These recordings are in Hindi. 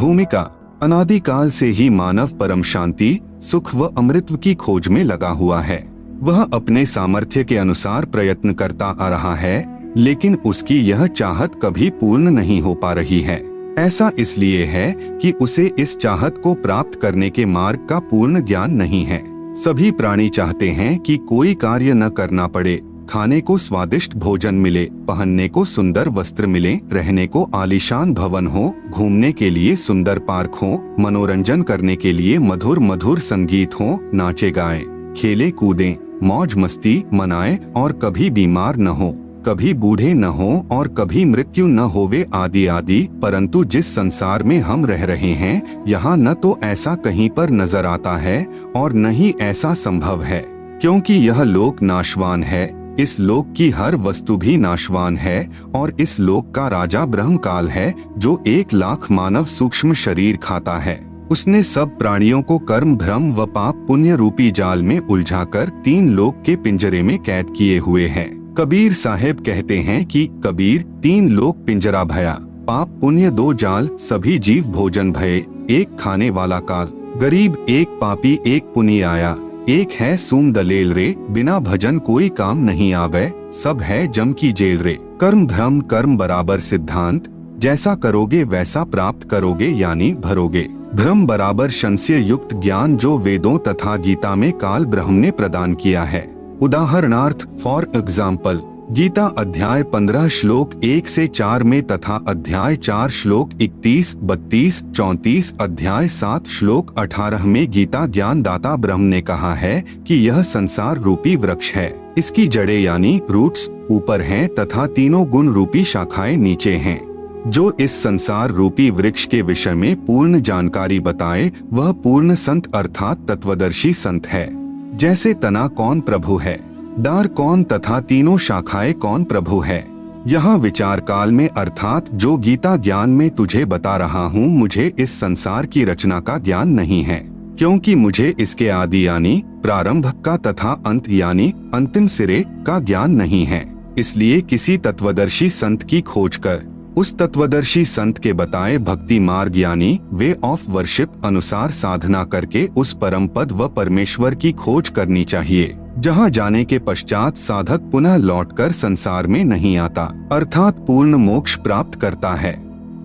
भूमिका। अनादिकाल से ही मानव परम शांति, सुख व अमृत की खोज में लगा हुआ है। वह अपने सामर्थ्य के अनुसार प्रयत्न करता आ रहा है, लेकिन उसकी यह चाहत कभी पूर्ण नहीं हो पा रही है। ऐसा इसलिए है कि उसे इस चाहत को प्राप्त करने के मार्ग का पूर्ण ज्ञान नहीं है। सभी प्राणी चाहते हैं कि कोई कार्य न करना पड़े, खाने को स्वादिष्ट भोजन मिले, पहनने को सुंदर वस्त्र मिले, रहने को आलीशान भवन हो, घूमने के लिए सुंदर पार्क हो, मनोरंजन करने के लिए मधुर मधुर संगीत हो, नाचे गाए, खेले कूदें, मौज मस्ती मनाए और कभी बीमार न हो, कभी बूढ़े न हो और कभी मृत्यु न होवे आदि आदि। परंतु जिस संसार में हम रह रहे हैं, यहाँ न तो ऐसा कहीं पर नजर आता है और न ही ऐसा संभव है, क्योंकि यह लोक नाशवान है। इस लोक की हर वस्तु भी नाशवान है और इस लोक का राजा ब्रह्मकाल है, जो 1,00,000 मानव सूक्ष्म शरीर खाता है। उसने सब प्राणियों को कर्म, भ्रम व पाप पुण्य रूपी जाल में उलझाकर 3 लोक के पिंजरे में कैद किए हुए है। कबीर साहेब कहते हैं कि कबीर 3 लोक पिंजरा भया, पाप पुण्य 2 जाल, सभी जीव भोजन भये, एक खाने वाला काल, गरीब एक पापी एक पुनी आया, एक है सूम दलेल रे, बिना भजन कोई काम नहीं आवे, सब है जम की जेल रे। कर्म भ्रम कर्म बराबर सिद्धांत, जैसा करोगे वैसा प्राप्त करोगे यानी भरोगे। भ्रम बराबर संशय युक्त ज्ञान, जो वेदों तथा गीता में काल ब्रह्म ने प्रदान किया है। उदाहरणार्थ, फॉर एग्जाम्पल, गीता अध्याय 15 श्लोक 1 से 4 में तथा अध्याय 4 श्लोक 31, 32, 34, अध्याय 7 श्लोक 18 में गीता ज्ञान दाता ब्रह्म ने कहा है कि यह संसार रूपी वृक्ष है। इसकी जड़ें यानी रूट्स ऊपर हैं तथा तीनों गुण रूपी शाखाएं नीचे हैं। जो इस संसार रूपी वृक्ष के विषय में पूर्ण जानकारी बताए, वह पूर्ण संत अर्थात तत्वदर्शी संत है। जैसे तना कौन प्रभु है, डार कौन तथा तीनों शाखाएं कौन प्रभु है। यहाँ विचार काल में अर्थात जो गीता ज्ञान में तुझे बता रहा हूँ, मुझे इस संसार की रचना का ज्ञान नहीं है, क्योंकि मुझे इसके आदि यानी प्रारंभ का तथा अंत यानी अंतिम सिरे का ज्ञान नहीं है। इसलिए किसी तत्वदर्शी संत की खोज कर उस तत्वदर्शी संत के बताए भक्ति मार्ग यानी वे ऑफ वर्शिप अनुसार साधना करके उस परम पद व परमेश्वर की खोज करनी चाहिए, जहाँ जाने के पश्चात साधक पुनः लौटकर संसार में नहीं आता, अर्थात पूर्ण मोक्ष प्राप्त करता है।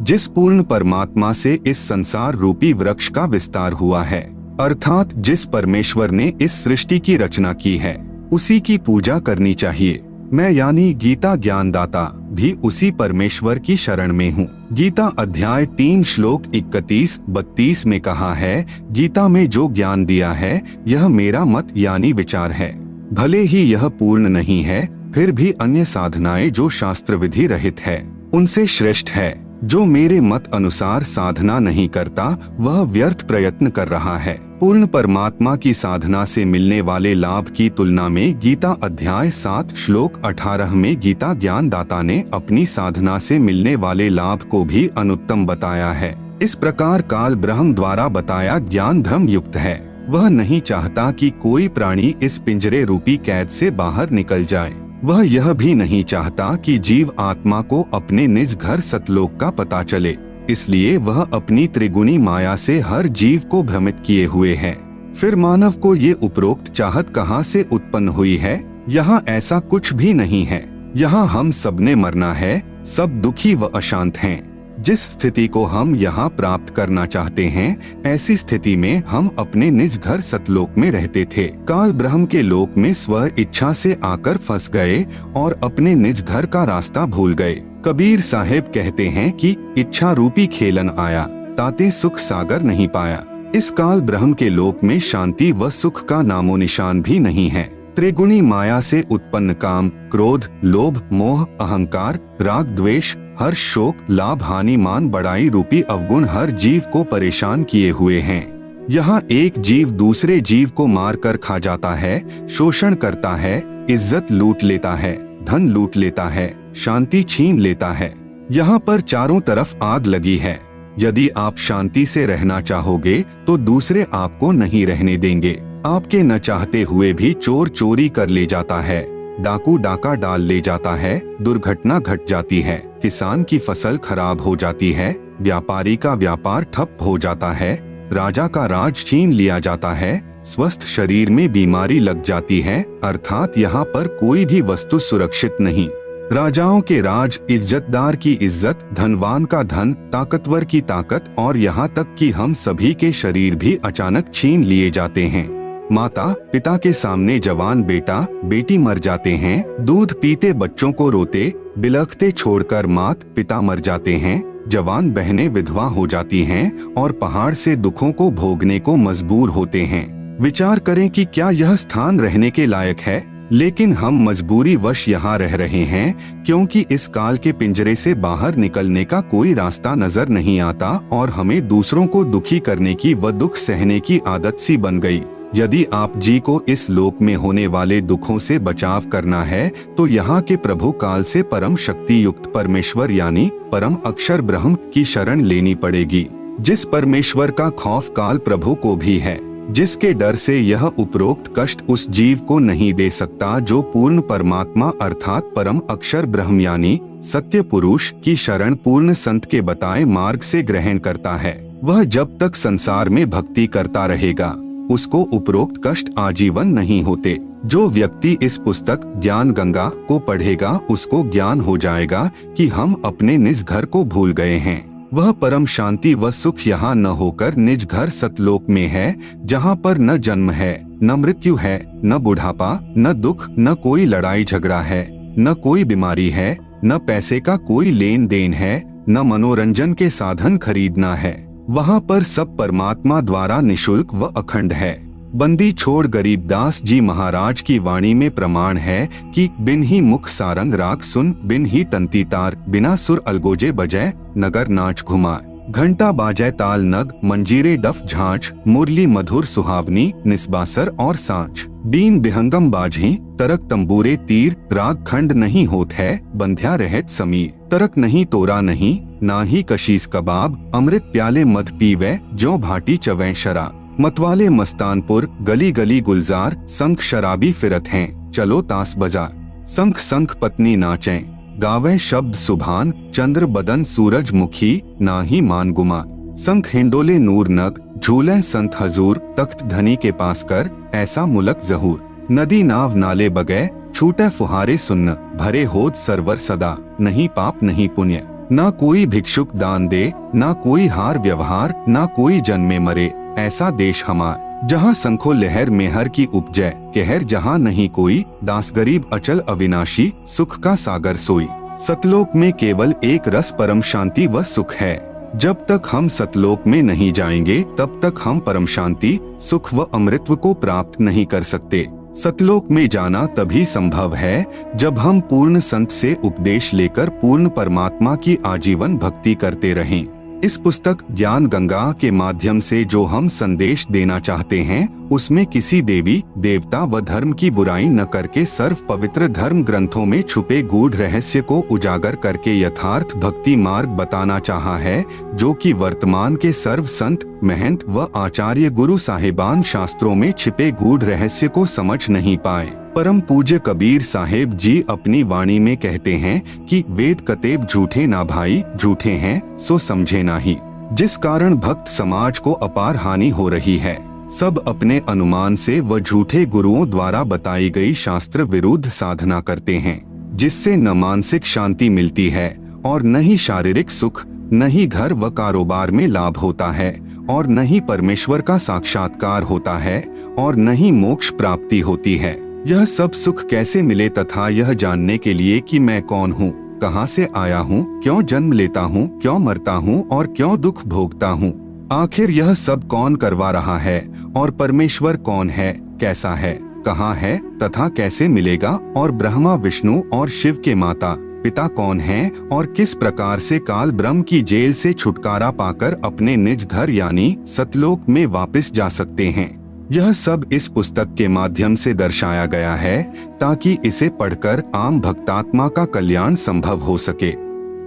जिस पूर्ण परमात्मा से इस संसार रूपी वृक्ष का विस्तार हुआ है, अर्थात जिस परमेश्वर ने इस सृष्टि की रचना की है, उसी की पूजा करनी चाहिए। मैं यानी गीता ज्ञानदाता भी उसी परमेश्वर की शरण में हूँ। गीता अध्याय 3 श्लोक 31-32 में कहा है, गीता में जो ज्ञान दिया है यह मेरा मत यानी विचार है। भले ही यह पूर्ण नहीं है, फिर भी अन्य साधनाएं जो शास्त्र विधि रहित है उनसे श्रेष्ठ है। जो मेरे मत अनुसार साधना नहीं करता, वह व्यर्थ प्रयत्न कर रहा है। पूर्ण परमात्मा की साधना से मिलने वाले लाभ की तुलना में गीता अध्याय 7 श्लोक 18 में गीता ज्ञान दाता ने अपनी साधना से मिलने वाले लाभ को भी अनुत्तम बताया है। इस प्रकार काल ब्रह्म द्वारा बताया ज्ञान धर्म युक्त है। वह नहीं चाहता कि कोई प्राणी इस पिंजरे रूपी कैद से बाहर निकल जाए। वह यह भी नहीं चाहता कि जीव आत्मा को अपने निज घर सतलोक का पता चले। इसलिए वह अपनी त्रिगुणी माया से हर जीव को भ्रमित किए हुए है। फिर मानव को ये उपरोक्त चाहत कहाँ से उत्पन्न हुई है? यहाँ ऐसा कुछ भी नहीं है। यहाँ हम सबने मरना है, सब दुखी व अशांत हैं। जिस स्थिति को हम यहाँ प्राप्त करना चाहते हैं, ऐसी स्थिति में हम अपने निज घर सतलोक में रहते थे। काल ब्रह्म के लोक में स्व इच्छा से आकर फंस गए और अपने निज घर का रास्ता भूल गए। कबीर साहेब कहते हैं कि इच्छा रूपी खेलन आया, ताते सुख सागर नहीं पाया। इस काल ब्रह्म के लोक में शांति व सुख का नामो निशान भी नहीं है। त्रिगुणी माया से उत्पन्न काम, क्रोध, लोभ, मोह, अहंकार, राग, द्वेष, हर्ष, शोक, लाभ, हानि, मान, बड़ाई रूपी अवगुण हर जीव को परेशान किए हुए हैं। यहाँ एक जीव दूसरे जीव को मार कर खा जाता है, शोषण करता है, इज्जत लूट लेता है, धन लूट लेता है, शांति छीन लेता है। यहाँ पर चारों तरफ आग लगी है। यदि आप शांति से रहना चाहोगे तो दूसरे आपको नहीं रहने देंगे। आपके न चाहते हुए भी चोर चोरी कर ले जाता है, डाकू डाका डाल ले जाता है, दुर्घटना घट जाती है, किसान की फसल खराब हो जाती है, व्यापारी का व्यापार ठप हो जाता है, राजा का राज छीन लिया जाता है, स्वस्थ शरीर में बीमारी लग जाती है, अर्थात यहाँ पर कोई भी वस्तु सुरक्षित नहीं। राजाओं के राज, इज्जतदार की इज्जत, धनवान का धन, ताकतवर की ताकत और यहाँ तक कि हम सभी के शरीर भी अचानक छीन लिए जाते हैं। माता पिता के सामने जवान बेटा बेटी मर जाते हैं, दूध पीते बच्चों को रोते बिलखते छोड़कर मात पिता मर जाते हैं, जवान बहनें विधवा हो जाती हैं और पहाड़ से दुखों को भोगने को मजबूर होते हैं। विचार करें कि क्या यह स्थान रहने के लायक है, लेकिन हम मजबूरी वश यहाँ रह रहे हैं क्योंकि इस काल के पिंजरे से बाहर निकलने का कोई रास्ता नजर नहीं आता और हमें दूसरों को दुखी करने की व दुख सहने की आदत सी बन गई। यदि आप जी को इस लोक में होने वाले दुखों से बचाव करना है तो यहाँ के प्रभु काल से परम शक्ति युक्त परमेश्वर यानी परम अक्षर ब्रह्म की शरण लेनी पड़ेगी, जिस परमेश्वर का खौफ काल प्रभु को भी है, जिसके डर से यह उपरोक्त कष्ट उस जीव को नहीं दे सकता जो पूर्ण परमात्मा अर्थात परम अक्षर ब्रह्म यानी सत्य पुरुष की शरण पूर्ण संत के बताए मार्ग से ग्रहण करता है। वह जब तक संसार में भक्ति करता रहेगा उसको उपरोक्त कष्ट आजीवन नहीं होते। जो व्यक्ति इस पुस्तक ज्ञान गंगा को पढ़ेगा उसको ज्ञान हो जाएगा कि हम अपने निज घर को भूल गए हैं। वह परम शांति व सुख यहाँ न होकर निज घर सतलोक में है, जहाँ पर न जन्म है, न मृत्यु है, न बुढ़ापा, न दुख, न कोई लड़ाई झगड़ा है, न कोई बीमारी है, न पैसे का कोई लेन देन है, न मनोरंजन के साधन खरीदना है। वहाँ पर सब परमात्मा द्वारा निशुल्क व अखंड है। बंदी छोड़ गरीबदास जी महाराज की वाणी में प्रमाण है कि बिन ही मुख सारंग राग सुन, बिन ही तंती तार, बिना सुर अलगोजे बजै, नगर नाच घुमा, घंटा बाजै ताल नग, मंजीरे डफ झांझ, मुरली मधुर सुहावनी, निस्बासर और सांझ, बीन बिहंगम बाझी, तरक तंबूरे तीर, राग खंड नहीं होत है, बंध्या रहत समीर, तरक नहीं तोरा नहीं, ना ही कशीस कबाब, अमृत प्याले मध पीवे, जो भाटी चवै शराब, मतवाले मस्तानपुर, गली गली गुलजार, संख शराबी फिरत हैं, चलो तास बाजार, संख संख पत्नी नाचें, गावे शब्द सुभान, चंद्र बदन सूरज मुखी, ना ही मान गुमा, संख हिंडोले नूर नग, झूले संत हजूर, तख्त धनी के पास कर, ऐसा मुलक जहूर, नदी नाव नाले बगै, छूटे फुहारे सुन्न, भरे होद सरवर सदा, नहीं पाप नहीं पुण्य, ना कोई भिक्षुक दान दे, ना कोई हार व्यवहार, ना कोई जन्मे मरे, ऐसा देश हमार, जहाँ संखो लहर मेहर की उपजय, कहर जहाँ नहीं कोई, दास गरीब अचल अविनाशी, सुख का सागर सोई। सतलोक में केवल एक रस परम शांति व सुख है। जब तक हम सतलोक में नहीं जाएंगे तब तक हम परम शांति, सुख व अमृतत्व को प्राप्त नहीं कर सकते। सतलोक में जाना तभी संभव है जब हम पूर्ण संत से उपदेश लेकर पूर्ण परमात्मा की आजीवन भक्ति करते रहें। इस पुस्तक ज्ञान गंगा के माध्यम से जो हम संदेश देना चाहते हैं उसमें किसी देवी देवता व धर्म की बुराई न करके सर्व पवित्र धर्म ग्रंथों में छुपे गूढ़ रहस्य को उजागर करके यथार्थ भक्ति मार्ग बताना चाहा है, जो कि वर्तमान के सर्व संत महंत व आचार्य गुरु साहिबान शास्त्रों में छिपे गूढ़ रहस्य को समझ नहीं पाए। परम पूज्य कबीर साहेब जी अपनी वाणी में कहते हैं कि वेद कतेब झूठे ना भाई, झूठे हैं सो समझे नाही, जिस कारण भक्त समाज को अपार हानि हो रही है। सब अपने अनुमान से व झूठे गुरुओं द्वारा बताई गई शास्त्र विरुद्ध साधना करते हैं, जिससे न मानसिक शांति मिलती है और न ही शारीरिक सुख, न ही घर व कारोबार में लाभ होता है और न ही परमेश्वर का साक्षात्कार होता है और न ही मोक्ष प्राप्ति होती है। यह सब सुख कैसे मिले तथा यह जानने के लिए कि मैं कौन हूँ, कहाँ से आया हूँ, क्यों जन्म लेता हूँ, क्यों मरता हूँ और क्यों दुख भोगता हूँ, आखिर यह सब कौन करवा रहा है और परमेश्वर कौन है, कैसा है, कहाँ है तथा कैसे मिलेगा, और ब्रह्मा विष्णु और शिव के माता पिता कौन हैं और किस प्रकार से काल ब्रह्म की जेल से छुटकारा पाकर अपने निज घर यानी सतलोक में वापस जा सकते हैं। यह सब इस पुस्तक के माध्यम से दर्शाया गया है ताकि इसे पढ़कर आम भक्तात्मा का कल्याण संभव हो सके।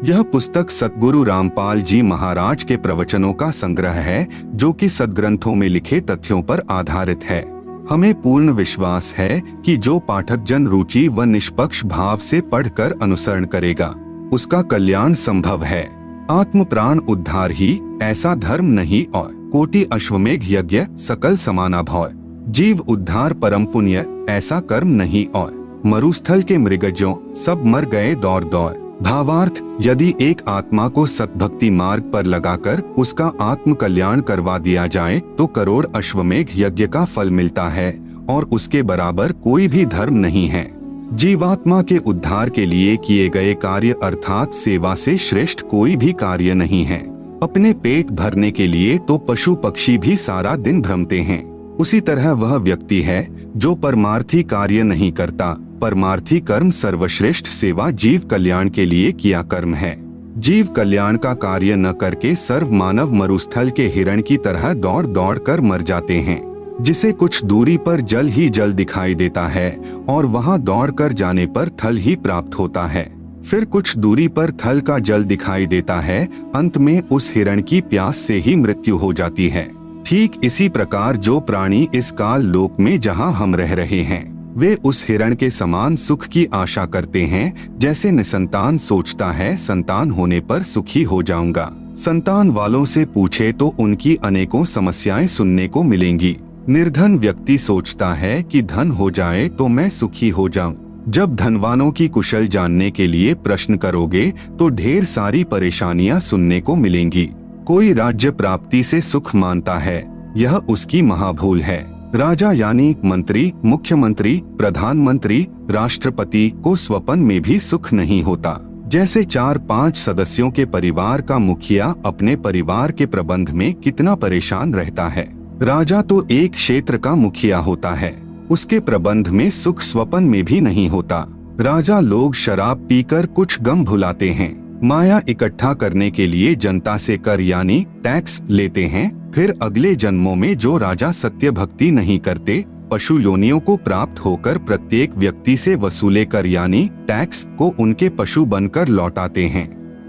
यह पुस्तक सतगुरु रामपाल जी महाराज के प्रवचनों का संग्रह है जो कि सदग्रंथों में लिखे तथ्यों पर आधारित है। हमें पूर्ण विश्वास है कि जो पाठक जन रुचि व निष्पक्ष भाव से पढ़कर अनुसरण करेगा उसका कल्याण संभव है। आत्म प्राण उद्धार ही ऐसा धर्म नहीं और कोटि अश्वमेघ यज्ञ सकल समाना भय। जीव उद्धार परम पुण्य ऐसा कर्म नहीं और मरुस्थल के मृगजों सब मर गए दौड़ दौड़। भावार्थ, यदि एक आत्मा को सतभक्ति मार्ग पर लगाकर उसका आत्म कल्याण करवा दिया जाए तो करोड़ अश्वमेघ यज्ञ का फल मिलता है और उसके बराबर कोई भी धर्म नहीं है। जीवात्मा के उद्धार के लिए किए गए कार्य अर्थात सेवा से श्रेष्ठ कोई भी कार्य नहीं है। अपने पेट भरने के लिए तो पशु पक्षी भी सारा दिन भ्रमते हैं, उसी तरह वह व्यक्ति है जो परमार्थी कार्य नहीं करता। परमार्थी कर्म सर्वश्रेष्ठ सेवा जीव कल्याण के लिए किया कर्म है। जीव कल्याण का कार्य न करके सर्व मानव मरुस्थल के हिरण की तरह दौड़ दौड़ कर मर जाते हैं, जिसे कुछ दूरी पर जल ही जल दिखाई देता है और वहां दौड़ कर जाने पर थल ही प्राप्त होता है। फिर कुछ दूरी पर थल का जल दिखाई देता है, अंत में उस हिरण की प्यास से ही मृत्यु हो जाती है। ठीक इसी प्रकार जो प्राणी इस काल लोक में जहां हम रह रहे हैं वे उस हिरण के समान सुख की आशा करते हैं, जैसे निसंतान सोचता है संतान होने पर सुखी हो जाऊंगा। संतान वालों से पूछे तो उनकी अनेकों समस्याएं सुनने को मिलेंगी। निर्धन व्यक्ति सोचता है कि धन हो जाए तो मैं सुखी हो जाऊं। जब धनवानों की कुशल जानने के लिए प्रश्न करोगे तो ढेर सारी परेशानियां सुनने को मिलेंगी। कोई राज्य प्राप्ति से सुख मानता है, यह उसकी महाभूल है। राजा यानी मंत्री, मुख्यमंत्री, प्रधानमंत्री, राष्ट्रपति को स्वप्न में भी सुख नहीं होता। जैसे 4-5 सदस्यों के परिवार का मुखिया अपने परिवार के प्रबंध में कितना परेशान रहता है, राजा तो एक क्षेत्र का मुखिया होता है, उसके प्रबंध में सुख स्वप्न में भी नहीं होता। राजा लोग शराब पीकर कुछ गम भुलाते हैं, माया इकट्ठा करने के लिए जनता से कर यानी टैक्स लेते हैं। फिर अगले जन्मों में जो राजा सत्य भक्ति नहीं करते, पशु योनियों को प्राप्त होकर प्रत्येक व्यक्ति से वसूले कर यानी टैक्स को उनके पशु बनकर लौटाते हैं।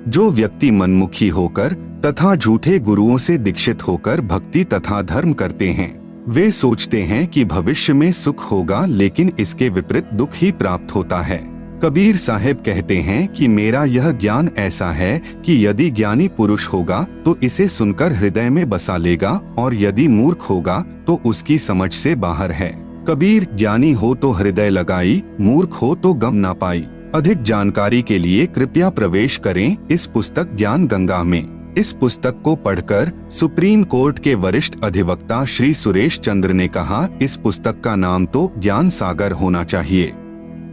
जो व्यक्ति मनमुखी होकर तथा झूठे गुरुओं से दीक्षित होकर भक्ति तथा धर्म करते हैं, वे सोचते हैं कि भविष्य में सुख होगा, लेकिन इसके विपरीत दुख ही प्राप्त होता है। कबीर साहब कहते हैं कि मेरा यह ज्ञान ऐसा है कि यदि ज्ञानी पुरुष होगा तो इसे सुनकर हृदय में बसा लेगा और यदि मूर्ख होगा तो उसकी समझ से बाहर है। कबीर, ज्ञानी हो तो हृदय लगाई, मूर्ख हो तो गम ना पाई। अधिक जानकारी के लिए कृपया प्रवेश करें इस पुस्तक ज्ञान गंगा में। इस पुस्तक को पढ़कर सुप्रीम कोर्ट के वरिष्ठ अधिवक्ता श्री सुरेश चंद्र ने कहा, इस पुस्तक का नाम तो ज्ञान सागर होना चाहिए।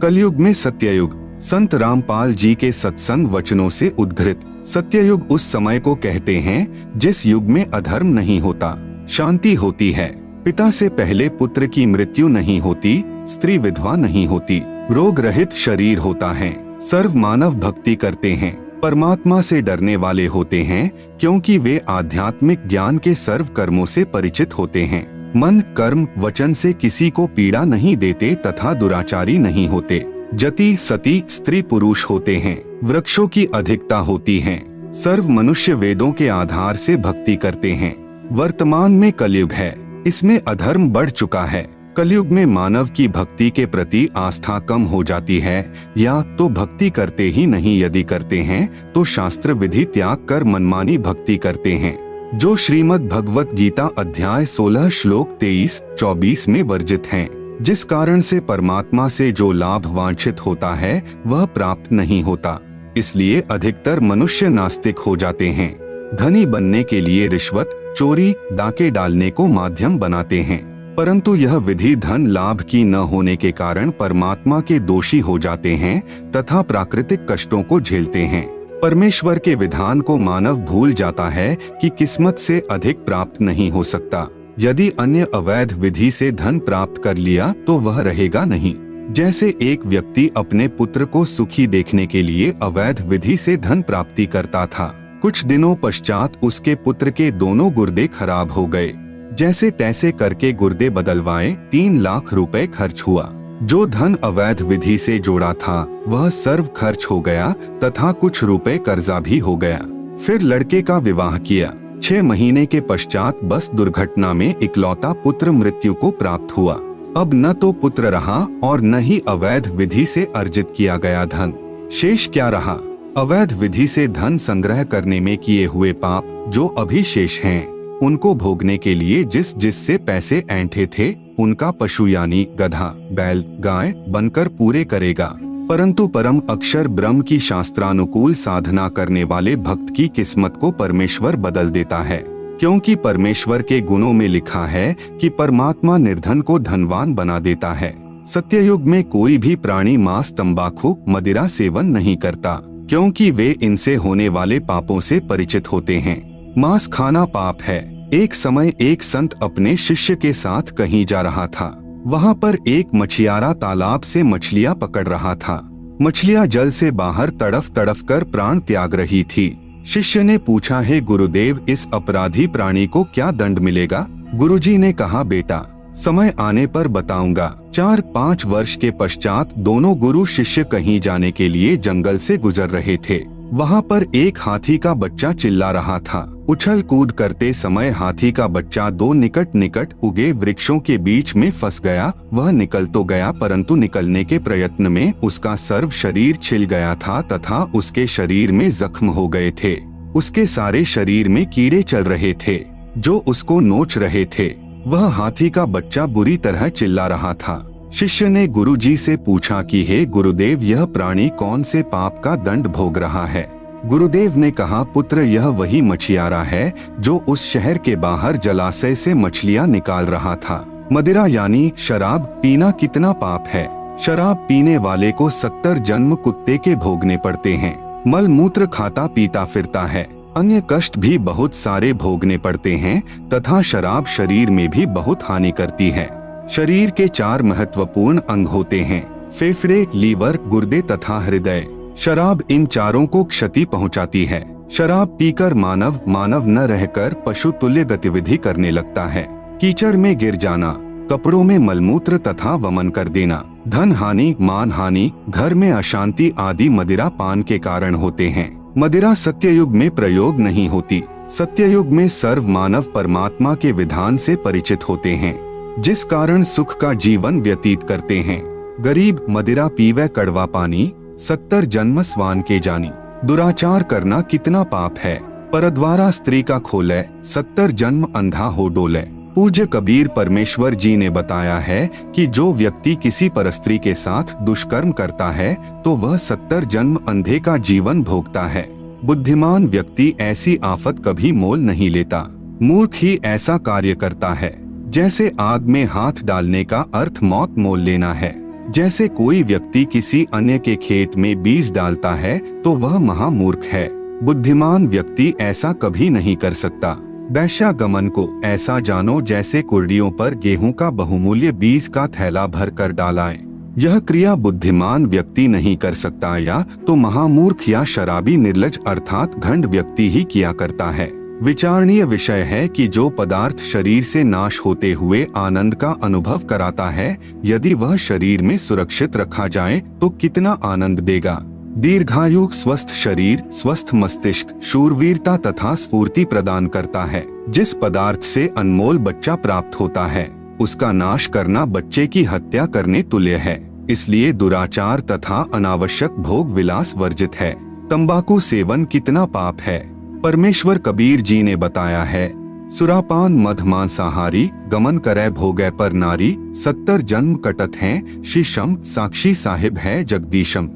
कलयुग में सत्ययुग, संत रामपाल जी के सत्संग वचनों से उद्घृत। सत्ययुग उस समय को कहते हैं जिस युग में अधर्म नहीं होता, शांति होती है, पिता से पहले पुत्र की मृत्यु नहीं होती, स्त्री विधवा नहीं होती, रोग रहित शरीर होता है, सर्व मानव भक्ति करते हैं, परमात्मा से डरने वाले होते हैं क्योंकि वे आध्यात्मिक ज्ञान के सर्व कर्मों से परिचित होते हैं, मन कर्म वचन से किसी को पीड़ा नहीं देते तथा दुराचारी नहीं होते, जति सती स्त्री पुरुष होते हैं, वृक्षों की अधिकता होती है, सर्व मनुष्य वेदों के आधार से भक्ति करते हैं। वर्तमान में कलयुग है, इसमें अधर्म बढ़ चुका है। कलयुग में मानव की भक्ति के प्रति आस्था कम हो जाती है या तो भक्ति करते ही नहीं, यदि करते हैं तो शास्त्र विधि त्याग कर मनमानी भक्ति करते हैं, जो श्रीमद् भगवत गीता अध्याय 16 श्लोक 23-24 में वर्जित हैं, जिस कारण से परमात्मा से जो लाभ वांछित होता है वह प्राप्त नहीं होता। इसलिए अधिकतर मनुष्य नास्तिक हो जाते हैं। धनी बनने के लिए रिश्वत, चोरी, डाके डालने को माध्यम बनाते हैं, परंतु यह विधि धन लाभ की न होने के कारण परमात्मा के दोषी हो जाते हैं तथा प्राकृतिक कष्टों को झेलते हैं। परमेश्वर के विधान को मानव भूल जाता है कि किस्मत से अधिक प्राप्त नहीं हो सकता। यदि अन्य अवैध विधि से धन प्राप्त कर लिया तो वह रहेगा नहीं। जैसे एक व्यक्ति अपने पुत्र को सुखी देखने के लिए अवैध विधि से धन प्राप्ति करता था, कुछ दिनों पश्चात उसके पुत्र के दोनों गुर्दे खराब हो गए। जैसे तैसे करके गुर्दे बदलवाए 3 लाख रुपए खर्च हुआ। जो धन अवैध विधि से जोड़ा था वह सर्व खर्च हो गया तथा कुछ रुपए कर्जा भी हो गया। फिर लड़के का विवाह किया। 6 महीने के पश्चात बस दुर्घटना में इकलौता पुत्र मृत्यु को प्राप्त हुआ। अब न तो पुत्र रहा और न ही अवैध विधि से अर्जित किया गया धन। शेष क्या रहा? अवैध विधि से धन संग्रह करने में किए हुए पाप जो अभी शेष हैं, उनको भोगने के लिए जिससे पैसे ऐंठे थे, उनका पशु यानी गधा, बैल, गाय बनकर पूरे करेगा। परंतु परम अक्षर ब्रह्म की शास्त्रानुकूल साधना करने वाले भक्त की किस्मत को परमेश्वर बदल देता है, क्योंकि परमेश्वर के गुणों में लिखा है कि परमात्मा निर्धन को धनवान बना देता है। सत्ययुग में कोई भी प्राणी मांस, तंबाकू, मदिरा सेवन नहीं करता, क्योंकि वे इनसे होने वाले पापों से परिचित होते हैं। मांस खाना पाप है। एक समय एक संत अपने शिष्य के साथ कहीं जा रहा था। वहाँ पर एक मछियारा तालाब से मछलियाँ पकड़ रहा था। मछलियाँ जल से बाहर तड़फ तड़फ कर प्राण त्याग रही थी। शिष्य ने पूछा, हे गुरुदेव, इस अपराधी प्राणी को क्या दंड मिलेगा? गुरुजी ने कहा, बेटा समय आने पर बताऊंगा। 4-5 वर्ष के पश्चात दोनों गुरु शिष्य कहीं जाने के लिए जंगल से गुजर रहे थे। वहाँ पर एक हाथी का बच्चा चिल्ला रहा था। उछल कूद करते समय हाथी का बच्चा 2 निकट उगे वृक्षों के बीच में फंस गया। वह निकल तो गया, परंतु निकलने के प्रयत्न में उसका सर्व शरीर छिल गया था तथा उसके शरीर में जख्म हो गए थे। उसके सारे शरीर में कीड़े चल रहे थे जो उसको नोच रहे थे। वह हाथी का बच्चा बुरी तरह चिल्ला रहा था। शिष्य ने गुरुजी से पूछा कि हे गुरुदेव, यह प्राणी कौन से पाप का दंड भोग रहा है? गुरुदेव ने कहा, पुत्र, यह वही मछियारा है जो उस शहर के बाहर जलाशय से मछलियां निकाल रहा था। मदिरा यानी शराब पीना कितना पाप है। शराब पीने वाले को 70 जन्म कुत्ते के भोगने पड़ते हैं। मल मूत्र खाता पीता फिरता है। अन्य कष्ट भी बहुत सारे भोगने पड़ते हैं तथा शराब शरीर में भी बहुत हानि करती है। शरीर के 4 महत्वपूर्ण अंग होते हैं, फेफड़े, लीवर, गुर्दे तथा हृदय। शराब इन चारों को क्षति पहुंचाती है। शराब पीकर मानव न रहकर पशु तुल्य गतिविधि करने लगता है। कीचड़ में गिर जाना, कपड़ों में मलमूत्र तथा वमन कर देना, धन हानि, मान हानि, घर में अशांति आदि मदिरा पान के कारण होते हैं। मदिरा सत्ययुग में प्रयोग नहीं होती। सत्ययुग में सर्व मानव परमात्मा के विधान से परिचित होते हैं, जिस कारण सुख का जीवन व्यतीत करते हैं। गरीब मदिरा पीवे कड़वा पानी, 70 जन्म स्वान के जानी। दुराचार करना कितना पाप है। परद्वारा स्त्री का खोले, 70 जन्म अंधा हो डोले। पूज्य कबीर परमेश्वर जी ने बताया है कि जो व्यक्ति किसी परस्त्री के साथ दुष्कर्म करता है तो वह 70 जन्म अंधे का जीवन भोगता है। बुद्धिमान व्यक्ति ऐसी आफत कभी मोल नहीं लेता। मूर्ख ही ऐसा कार्य करता है। जैसे आग में हाथ डालने का अर्थ मौत मोल लेना है। जैसे कोई व्यक्ति किसी अन्य के खेत में बीज डालता है तो वह महामूर्ख है। बुद्धिमान व्यक्ति ऐसा कभी नहीं कर सकता। वैश्यागमन को ऐसा जानो जैसे कुर्डियों पर गेहूं का बहुमूल्य बीज का थैला भर कर डालाए। यह क्रिया बुद्धिमान व्यक्ति नहीं कर सकता, या तो महामूर्ख या शराबी निर्लज अर्थात घंड व्यक्ति ही किया करता है। विचारणीय विषय है कि जो पदार्थ शरीर से नाश होते हुए आनंद का अनुभव कराता है, यदि वह शरीर में सुरक्षित रखा जाए तो कितना आनंद देगा। दीर्घायु, स्वस्थ शरीर, स्वस्थ मस्तिष्क, शूरवीरता तथा स्फूर्ति प्रदान करता है। जिस पदार्थ से अनमोल बच्चा प्राप्त होता है, उसका नाश करना बच्चे की हत्या करने तुल्य है। इसलिए दुराचार तथा अनावश्यक भोग विलास वर्जित है। तंबाकू सेवन कितना पाप है। परमेश्वर कबीर जी ने बताया है, सुरापान मध मांसाहारी, गमन करे भोगे पर नारी, 70 जन्म कटत हैं, शीशम साक्षी साहिब है जगदीशम।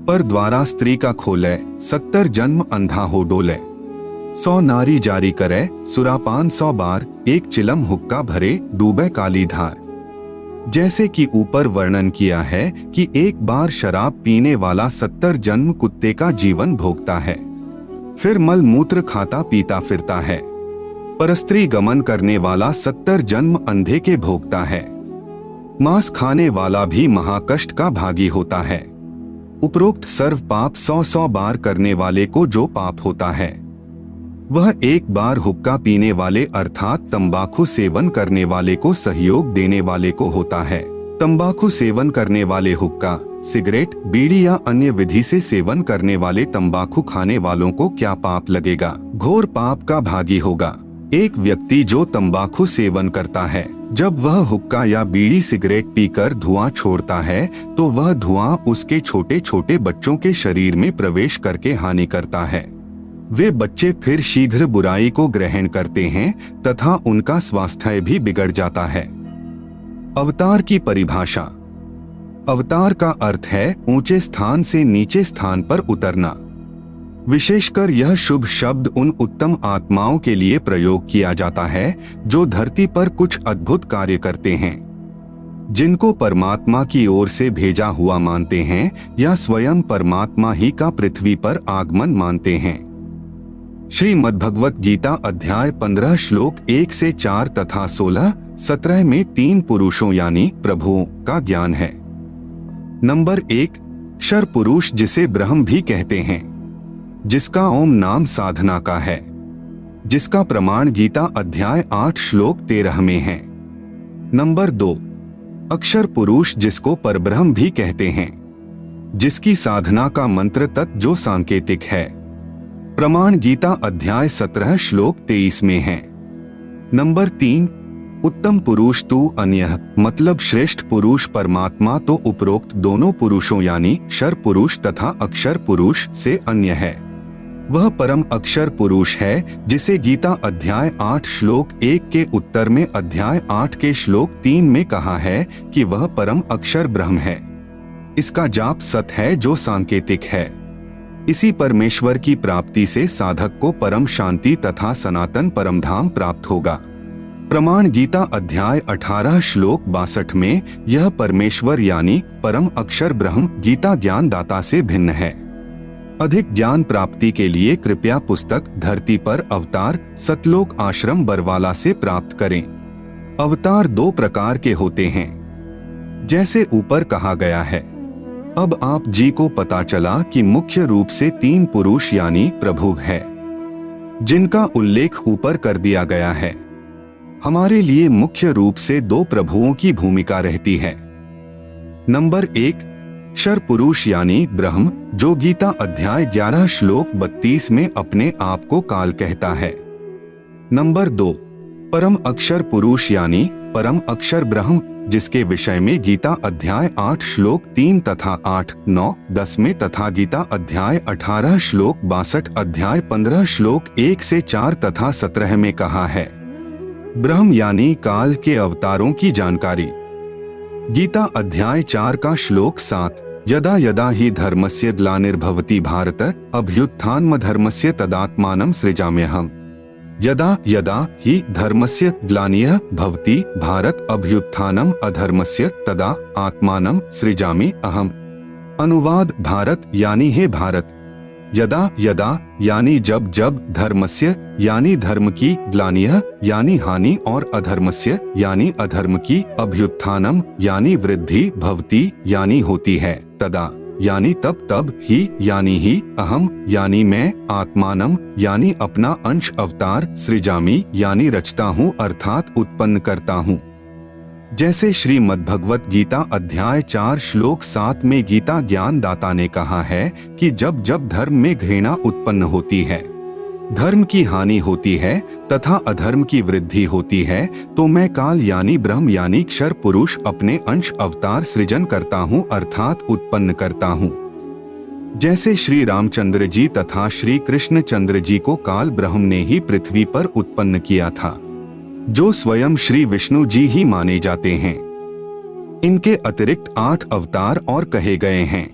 पर द्वारा स्त्री का खोले, 70 जन्म अंधा हो डोले। 100 नारी जारी करे, सुरापान 100 बार, एक चिलम हुक्का भरे, डूबे काली धार। जैसे कि ऊपर वर्णन किया है कि एक बार शराब पीने वाला 70 जन्म कुत्ते का जीवन भोगता है, फिर मल मूत्र खाता पीता फिरता है। परस्त्री गमन करने वाला 70 जन्म अंधे के भोगता है। मांस खाने वाला भी महाकष्ट का भागी होता है। उपरोक्त सर्व पाप 100 बार करने वाले को जो पाप होता है, वह एक बार हुक्का पीने वाले अर्थात तंबाकू सेवन करने वाले को सहयोग देने वाले को होता है। तंबाकू सेवन करने वाले हुक्का, सिगरेट, बीड़ी या अन्य विधि से सेवन करने वाले तंबाकू खाने वालों को क्या पाप लगेगा? घोर पाप का भागी होगा। एक व्यक्ति जो तंबाकू सेवन करता है जब वह हुक्का या बीड़ी सिगरेट पीकर धुआं छोड़ता है तो वह धुआं उसके छोटे छोटे बच्चों के शरीर में प्रवेश करके हानि करता है। वे बच्चे फिर शीघ्र बुराई को ग्रहण करते हैं तथा उनका स्वास्थ्य भी बिगड़ जाता है। अवतार की परिभाषा। अवतार का अर्थ है ऊंचे स्थान से नीचे स्थान पर उतरना। विशेषकर यह शुभ शब्द उन उत्तम आत्माओं के लिए प्रयोग किया जाता है जो धरती पर कुछ अद्भुत कार्य करते हैं, जिनको परमात्मा की ओर से भेजा हुआ मानते हैं या स्वयं परमात्मा ही का पृथ्वी पर आगमन मानते हैं। श्रीमद् भगवत गीता अध्याय 15 श्लोक 1 से 4 तथा 16-17 में 3 पुरुषों यानी प्रभुओं का ज्ञान है। नंबर 1, क्षर पुरुष जिसे ब्रह्म भी कहते हैं, जिसका ओम नाम साधना का है, जिसका प्रमाण गीता अध्याय 8 श्लोक 13 में है। नंबर 2, अक्षर पुरुष जिसको परब्रह्म भी कहते हैं, जिसकी साधना का मंत्र तत् जो सांकेतिक है, प्रमाण गीता अध्याय 17 श्लोक 23 में है। नंबर 3, उत्तम पुरुष तू अन्य मतलब श्रेष्ठ पुरुष परमात्मा तो उपरोक्त दोनों पुरुषों यानी क्षर पुरुष तथा अक्षर पुरुष से अन्य है। वह परम अक्षर पुरुष है जिसे गीता अध्याय 8 श्लोक 1 के उत्तर में अध्याय 8 के श्लोक 3 में कहा है कि वह परम अक्षर ब्रह्म है। इसका जाप सत है जो सांकेतिक है। इसी परमेश्वर की प्राप्ति से साधक को परम शांति तथा सनातन परमधाम प्राप्त होगा। प्रमाण गीता अध्याय 18 श्लोक 62 में यह परमेश्वर यानी परम अक्षर ब्रह्म गीता ज्ञान दाता से भिन्न है। अधिक ज्ञान प्राप्ति के लिए कृपया पुस्तक धरती पर अवतार सतलोक आश्रम बरवाला से प्राप्त करें। अवतार 2 प्रकार के होते हैं, जैसे ऊपर कहा गया है। अब आप जी को पता चला कि मुख्य रूप से 3 पुरुष यानी प्रभु है, जिनका उल्लेख ऊपर कर दिया गया है। हमारे लिए मुख्य रूप से 2 प्रभुओं की भूमिका रहती है। नंबर 1, क्षर पुरुष यानी ब्रह्म जो गीता अध्याय 11 श्लोक 32 में अपने आप को काल कहता है। नंबर 2, परम अक्षर पुरुष यानी परम अक्षर ब्रह्म जिसके विषय में गीता अध्याय 8 श्लोक 3 तथा 8, 9, 10 में तथा गीता अध्याय 18 श्लोक 62 अध्याय 15 श्लोक 1 से 4 तथा 17 में कहा है। ब्रह्म यानी काल के अवतारों की जानकारी। गीता अध्याय 4 का श्लोक 7, यदा यदा हि धर्मस्य ग्लानिर्भवति भारत अभ्युत्थानमधर्मस्य तदात्मानं सृजाम्यहम्। यदा यदा हि धर्मस्य ग्लानिः भवति भारत अभ्युत्थानम् अधर्मस्य तदा आत्मानं सृजामि अहम्। अनुवाद भारत यानी हे भारत, यदा यदा यानी जब जब, धर्मस्य यानी धर्म की, ग्लानियः यानी हानि और अधर्मस्य यानी अधर्म की, अभ्युत्थानम यानी वृद्धि, भवति यानी होती है, तदा यानी तब, तब ही यानी ही, अहम यानी मैं, आत्मानम यानी अपना अंश, अवतार, सृजामि यानी रचता हूँ अर्थात उत्पन्न करता हूँ। जैसे श्रीमद् भगवत गीता अध्याय 4 श्लोक 7 में गीता ज्ञान दाता ने कहा है कि जब जब धर्म में घृणा उत्पन्न होती है, धर्म की हानि होती है तथा अधर्म की वृद्धि होती है, तो मैं काल यानी ब्रह्म यानी क्षर पुरुष अपने अंश अवतार सृजन करता हूँ अर्थात उत्पन्न करता हूँ। जैसे श्री रामचंद्र जी तथा श्री कृष्ण चंद्र जी को काल ब्रह्म ने ही पृथ्वी पर उत्पन्न किया था, जो स्वयं श्री विष्णु जी ही माने जाते हैं। इनके अतिरिक्त 8 अवतार और कहे गए हैं,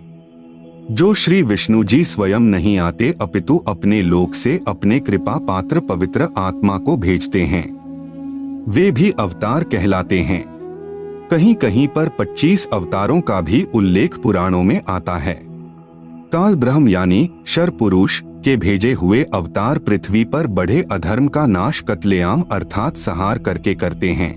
जो श्री विष्णु जी स्वयं नहीं आते अपितु अपने लोक से अपने कृपा पात्र पवित्र आत्मा को भेजते हैं। वे भी अवतार कहलाते हैं। कहीं कहीं पर 25 अवतारों का भी उल्लेख पुराणों में आता है। काल ब्रह्म यानी क्षर पुरुष के भेजे हुए अवतार पृथ्वी पर बढ़े अधर्म का नाश कत्लेआम अर्थात संहार करके करते हैं।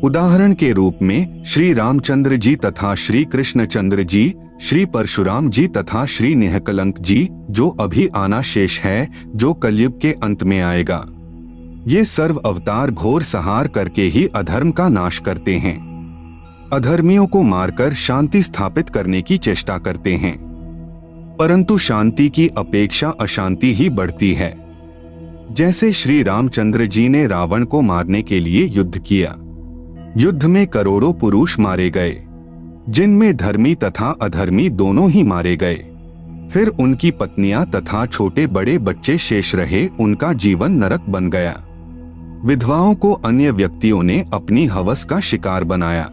उदाहरण के रूप में श्री रामचंद्र जी तथा श्री कृष्णचंद्र जी, श्री परशुराम जी तथा श्री निहकलंक जी, जो अभी आना शेष है, जो कलयुग के अंत में आएगा। ये सर्व अवतार घोर संहार करके ही अधर्म का नाश करते हैं, अधर्मियों को मारकर शांति स्थापित करने की चेष्टा करते हैं। परंतु शांति की अपेक्षा अशांति ही बढ़ती है। जैसे श्री रामचंद्र जी ने रावण को मारने के लिए युद्ध किया, युद्ध में करोड़ों पुरुष मारे गए, जिनमें धर्मी तथा अधर्मी दोनों ही मारे गए। फिर उनकी पत्नियां तथा छोटे बड़े बच्चे शेष रहे, उनका जीवन नरक बन गया। विधवाओं को अन्य व्यक्तियों ने अपनी हवस का शिकार बनाया।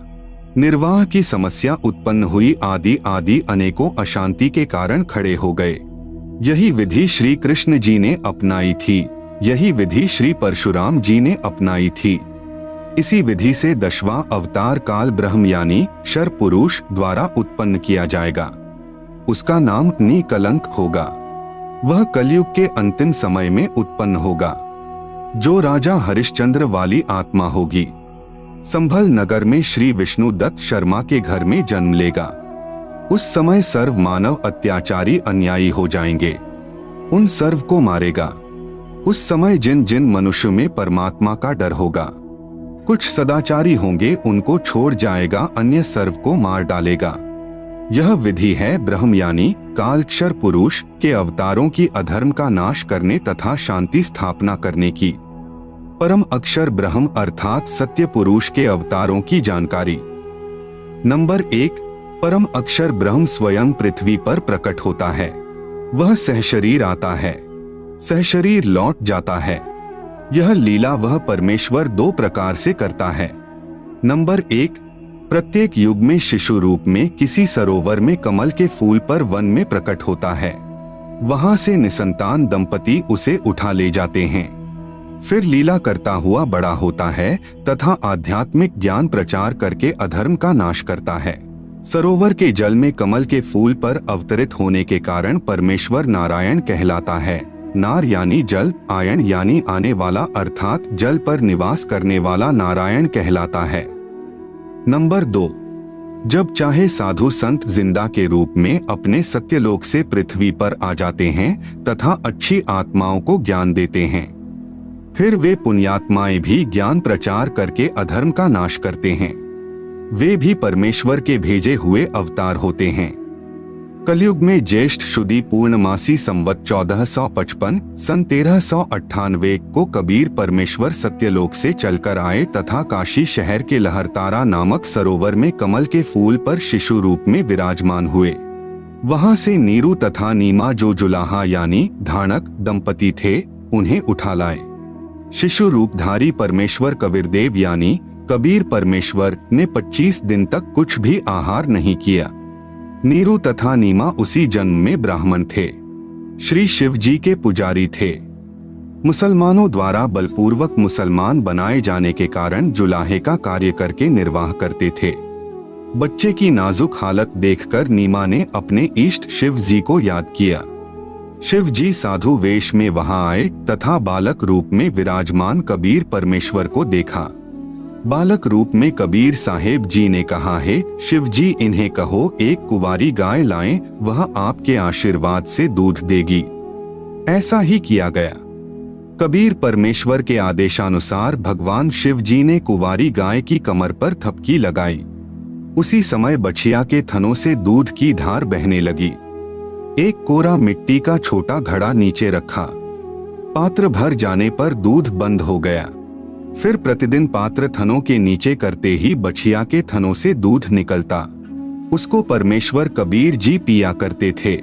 निर्वाह की समस्या उत्पन्न हुई, आदि अनेकों अशांति के कारण खड़े हो गए। यही विधि श्री कृष्ण जी ने अपनाई थी, यही विधि श्री परशुराम जी ने अपनाई थी। इसी विधि से 10वां अवतार काल ब्रह्म यानी शर पुरुष द्वारा उत्पन्न किया जाएगा। उसका नाम निकलंक होगा। वह कलयुग के अंतिम समय में उत्पन्न होगा, जो राजा हरिश्चंद्र वाली आत्मा होगी। संभल नगर में श्री विष्णु दत्त शर्मा के घर में जन्म लेगा। उस समय सर्व मानव अत्याचारी अन्यायी हो जाएंगे, उन सर्व को मारेगा। उस समय जिन जिन मनुष्य में परमात्मा का डर होगा, कुछ सदाचारी होंगे, उनको छोड़ जाएगा, अन्य सर्व को मार डालेगा। यह विधि है ब्रह्म यानी कालक्षर पुरुष के अवतारों की अधर्म का नाश करने तथा शांति स्थापना करने की। परम अक्षर ब्रह्म अर्थात सत्य पुरुष के अवतारों की जानकारी। नंबर 1, परम अक्षर ब्रह्म स्वयं पृथ्वी पर प्रकट होता है। वह सहशरीर आता है, सहशरीर लौट जाता है। यह लीला वह परमेश्वर 2 प्रकार से करता है। नंबर 1, प्रत्येक युग में शिशु रूप में किसी सरोवर में कमल के फूल पर वन में प्रकट होता है। वहां से निसंतान दंपति उसे उठा ले जाते हैं। फिर लीला करता हुआ बड़ा होता है तथा आध्यात्मिक ज्ञान प्रचार करके अधर्म का नाश करता है। सरोवर के जल में कमल के फूल पर अवतरित होने के कारण परमेश्वर नारायण कहलाता है। नार यानी जल, आयन यानी आने वाला, अर्थात जल पर निवास करने वाला नारायण कहलाता है। नंबर 2, जब चाहे साधु संत जिंदा के रूप में अपने सत्यलोक से पृथ्वी पर आ जाते हैं तथा अच्छी आत्माओं को ज्ञान देते हैं। फिर वे पुण्यात्माएं भी ज्ञान प्रचार करके अधर्म का नाश करते हैं। वे भी परमेश्वर के भेजे हुए अवतार होते हैं। कलयुग में ज्येष्ठ शुदी पूर्णमासी संवत 1455 सन 1398 को कबीर परमेश्वर सत्यलोक से चलकर आए तथा काशी शहर के लहरतारा नामक सरोवर में कमल के फूल पर शिशु रूप में विराजमान हुए। वहां से नीरू तथा नीमा जो जुलाहा यानी धानक दंपति थे, उन्हें उठा लाए। शिशु रूपधारी परमेश्वर कबीरदेव यानी कबीर परमेश्वर ने 25 दिन तक कुछ भी आहार नहीं किया। नीरू तथा नीमा उसी जन्म में ब्राह्मण थे, श्री शिव जी के पुजारी थे। मुसलमानों द्वारा बलपूर्वक मुसलमान बनाए जाने के कारण जुलाहे का कार्य करके निर्वाह करते थे। बच्चे की नाजुक हालत देखकर नीमा ने अपने इष्ट शिव जी को याद किया। शिव जी साधु वेश में वहां आए तथा बालक रूप में विराजमान कबीर परमेश्वर को देखा। बालक रूप में कबीर साहेब जी ने कहा, है शिव जी इन्हें कहो एक कुंवारी गाय लाएं, वह आपके आशीर्वाद से दूध देगी। ऐसा ही किया गया। कबीर परमेश्वर के आदेशानुसार भगवान शिव जी ने कुंवारी गाय की कमर पर थपकी लगाई। उसी समय बछिया के थनों से दूध की धार बहने लगी। एक कोरा मिट्टी का छोटा घड़ा नीचे रखा। पात्र भर जाने पर दूध बंद हो गया। फिर प्रतिदिन पात्र थनों के नीचे करते ही बछिया के थनों से दूध निकलता। उसको परमेश्वर कबीर जी पिया करते थे।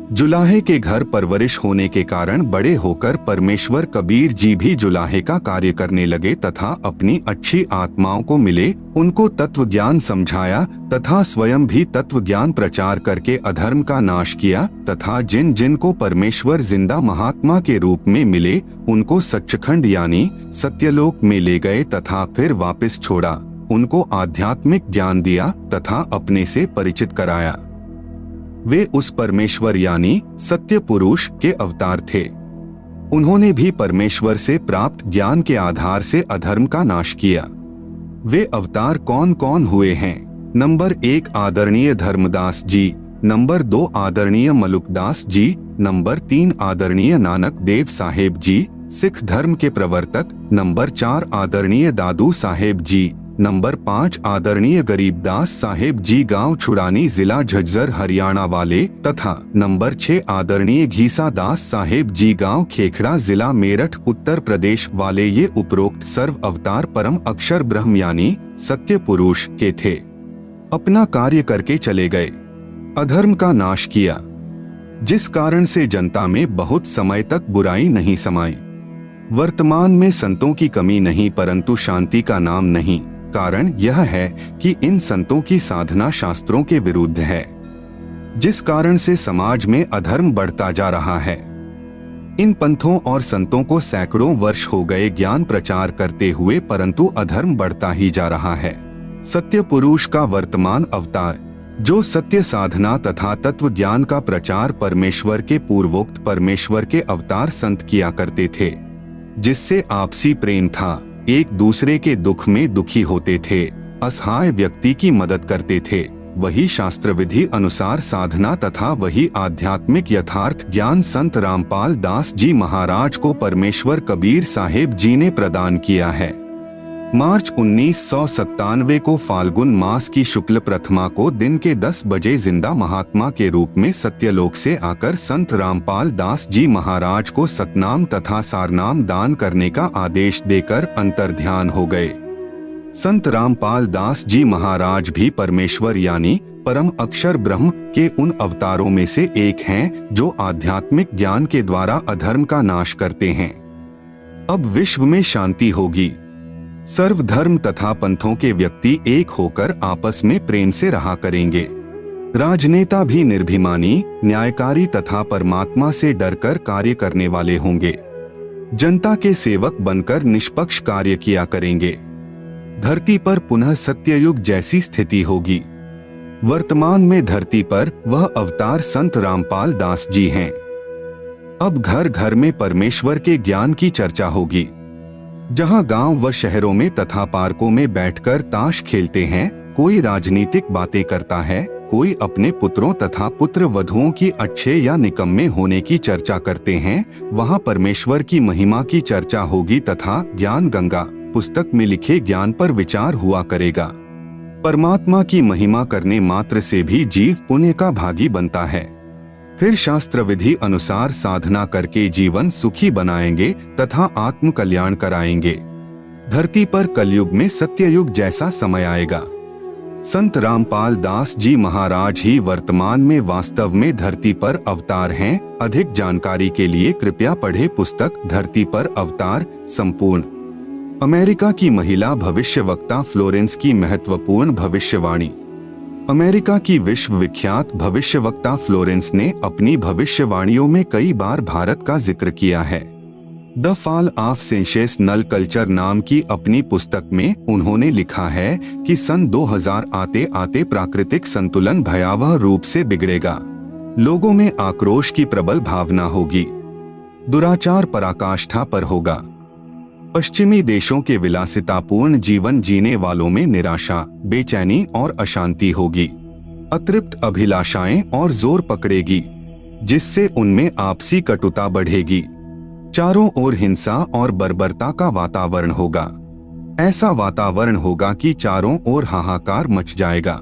जुलाहे के घर परवरिश होने के कारण बड़े होकर परमेश्वर कबीर जी भी जुलाहे का कार्य करने लगे तथा अपनी अच्छी आत्माओं को मिले, उनको तत्व ज्ञान समझाया तथा स्वयं भी तत्व ज्ञान प्रचार करके अधर्म का नाश किया तथा जिन जिन को परमेश्वर जिंदा महात्मा के रूप में मिले उनको सच्चखंड यानी सत्यलोक में ले गए तथा फिर वापस छोड़ा। उनको आध्यात्मिक ज्ञान दिया तथा अपने से परिचित कराया। वे उस परमेश्वर यानी सत्य पुरुष के अवतार थे। उन्होंने भी परमेश्वर से प्राप्त ज्ञान के आधार से अधर्म का नाश किया। वे अवतार कौन कौन हुए हैं? नंबर 1 आदरणीय धर्मदास जी, नंबर 2 आदरणीय मलुकदास जी, नंबर 3 आदरणीय नानक देव साहेब जी, सिख धर्म के प्रवर्तक, नंबर 4 आदरणीय दादू साहेब जी, नंबर 5 आदरणीय गरीबदास साहेब जी गांव छुड़ानी जिला झज्जर हरियाणा वाले तथा नंबर 6 आदरणीय घीसा दास साहेब जी गांव खेखड़ा जिला मेरठ उत्तर प्रदेश वाले ये उपरोक्त सर्व अवतार परम अक्षर ब्रह्म यानी सत्य पुरुष के थे। अपना कार्य करके चले गए, अधर्म का नाश किया, जिस कारण से जनता में बहुत समय तक बुराई नहीं समाई। वर्तमान में संतों की कमी नहीं परंतु शांति का नाम नहीं। कारण यह है कि इन संतों की साधना शास्त्रों के विरुद्ध है, जिस कारण से समाज में अधर्म बढ़ता जा रहा है। इन पंथों और संतों को सैकड़ों वर्ष हो गए ज्ञान प्रचार करते हुए परंतु अधर्म बढ़ता ही जा रहा है। सत्य पुरुष का वर्तमान अवतार जो सत्य साधना तथा तत्व ज्ञान का प्रचार परमेश्वर के पूर्वोक्त परमेश्वर के अवतार संत किया करते थे, जिससे आपसी प्रेम था, एक दूसरे के दुख में दुखी होते थे, असहाय व्यक्ति की मदद करते थे, वही शास्त्र विधि अनुसार साधना तथा वही आध्यात्मिक यथार्थ ज्ञान संत रामपाल दास जी महाराज को परमेश्वर कबीर साहेब जी ने प्रदान किया है। मार्च 1997 को फाल्गुन मास की शुक्ल प्रथमा को दिन के 10 बजे जिंदा महात्मा के रूप में सत्यलोक से आकर संत रामपाल दास जी महाराज को सतनाम तथा सारनाम दान करने का आदेश देकर अंतर्ध्यान हो गए। संत रामपाल दास जी महाराज भी परमेश्वर यानी परम अक्षर ब्रह्म के उन अवतारों में से एक हैं जो आध्यात्मिक ज्ञान के द्वारा अधर्म का नाश करते हैं। अब विश्व में शांति होगी। सर्व धर्म तथा पंथों के व्यक्ति एक होकर आपस में प्रेम से रहा करेंगे। राजनेता भी निर्भिमानी, न्यायकारी तथा परमात्मा से डरकर कार्य करने वाले होंगे। जनता के सेवक बनकर निष्पक्ष कार्य किया करेंगे। धरती पर पुनः सत्ययुग जैसी स्थिति होगी। वर्तमान में धरती पर वह अवतार संत रामपाल दास जी हैं। अब घर घर में परमेश्वर के ज्ञान की चर्चा होगी। जहां गांव व शहरों में तथा पार्कों में बैठकर ताश खेलते हैं, कोई राजनीतिक बातें करता है, कोई अपने पुत्रों तथा पुत्र वधुओं की अच्छे या निकम्मे होने की चर्चा करते हैं, वहां परमेश्वर की महिमा की चर्चा होगी तथा ज्ञान गंगा पुस्तक में लिखे ज्ञान पर विचार हुआ करेगा। परमात्मा की महिमा करने मात्र से भी जीव पुण्य का भागी बनता है। फिर शास्त्र विधि अनुसार साधना करके जीवन सुखी बनाएंगे तथा आत्म कल्याण कराएंगे। धरती पर कलयुग में सत्ययुग जैसा समय आएगा। संत रामपाल दास जी महाराज ही वर्तमान में वास्तव में धरती पर अवतार हैं। अधिक जानकारी के लिए कृपया पढ़े पुस्तक धरती पर अवतार संपूर्ण। अमेरिका की महिला भविष्यवक्ता फ्लोरेंस की महत्वपूर्ण भविष्यवाणी। अमेरिका की विश्वविख्यात भविष्यवक्ता फ्लोरेंस ने अपनी भविष्यवाणियों में कई बार भारत का जिक्र किया है। The fall of sensational culture नाम की अपनी पुस्तक में उन्होंने लिखा है कि सन 2000 आते आते प्राकृतिक संतुलन भयावह रूप से बिगड़ेगा। लोगों में आक्रोश की प्रबल भावना होगी। दुराचार पराकाष्ठा पर होगा। पश्चिमी देशों के विलासितापूर्ण जीवन जीने वालों में निराशा, बेचैनी और अशांति होगी। अतृप्त अभिलाषाएं और जोर पकड़ेगी, जिससे उनमें आपसी कटुता बढ़ेगी। चारों ओर हिंसा और बर्बरता का वातावरण होगा। ऐसा वातावरण होगा कि चारों ओर हाहाकार मच जाएगा।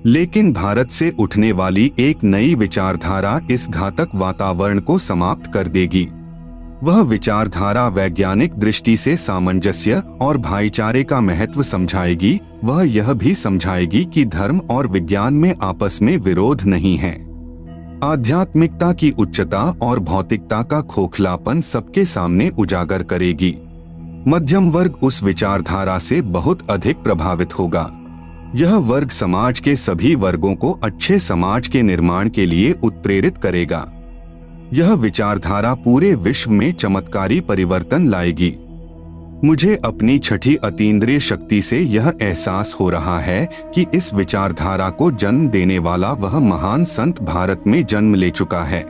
लेकिन भारत से उठने वाली एक नई विचारधारा इस घातक वातावरण को समाप्त कर देगी। वह विचारधारा वैज्ञानिक दृष्टि से सामंजस्य और भाईचारे का महत्व समझाएगी। वह यह भी समझाएगी कि धर्म और विज्ञान में आपस में विरोध नहीं है। आध्यात्मिकता की उच्चता और भौतिकता का खोखलापन सबके सामने उजागर करेगी। मध्यम वर्ग उस विचारधारा से बहुत अधिक प्रभावित होगा। यह वर्ग समाज के सभी वर्गों को अच्छे समाज के निर्माण के लिए उत्प्रेरित करेगा। यह विचारधारा पूरे विश्व में चमत्कारी परिवर्तन लाएगी। मुझे अपनी छठी अतीन्द्रिय शक्ति से यह एहसास हो रहा है कि इस विचारधारा को जन्म देने वाला वह महान संत भारत में जन्म ले चुका है।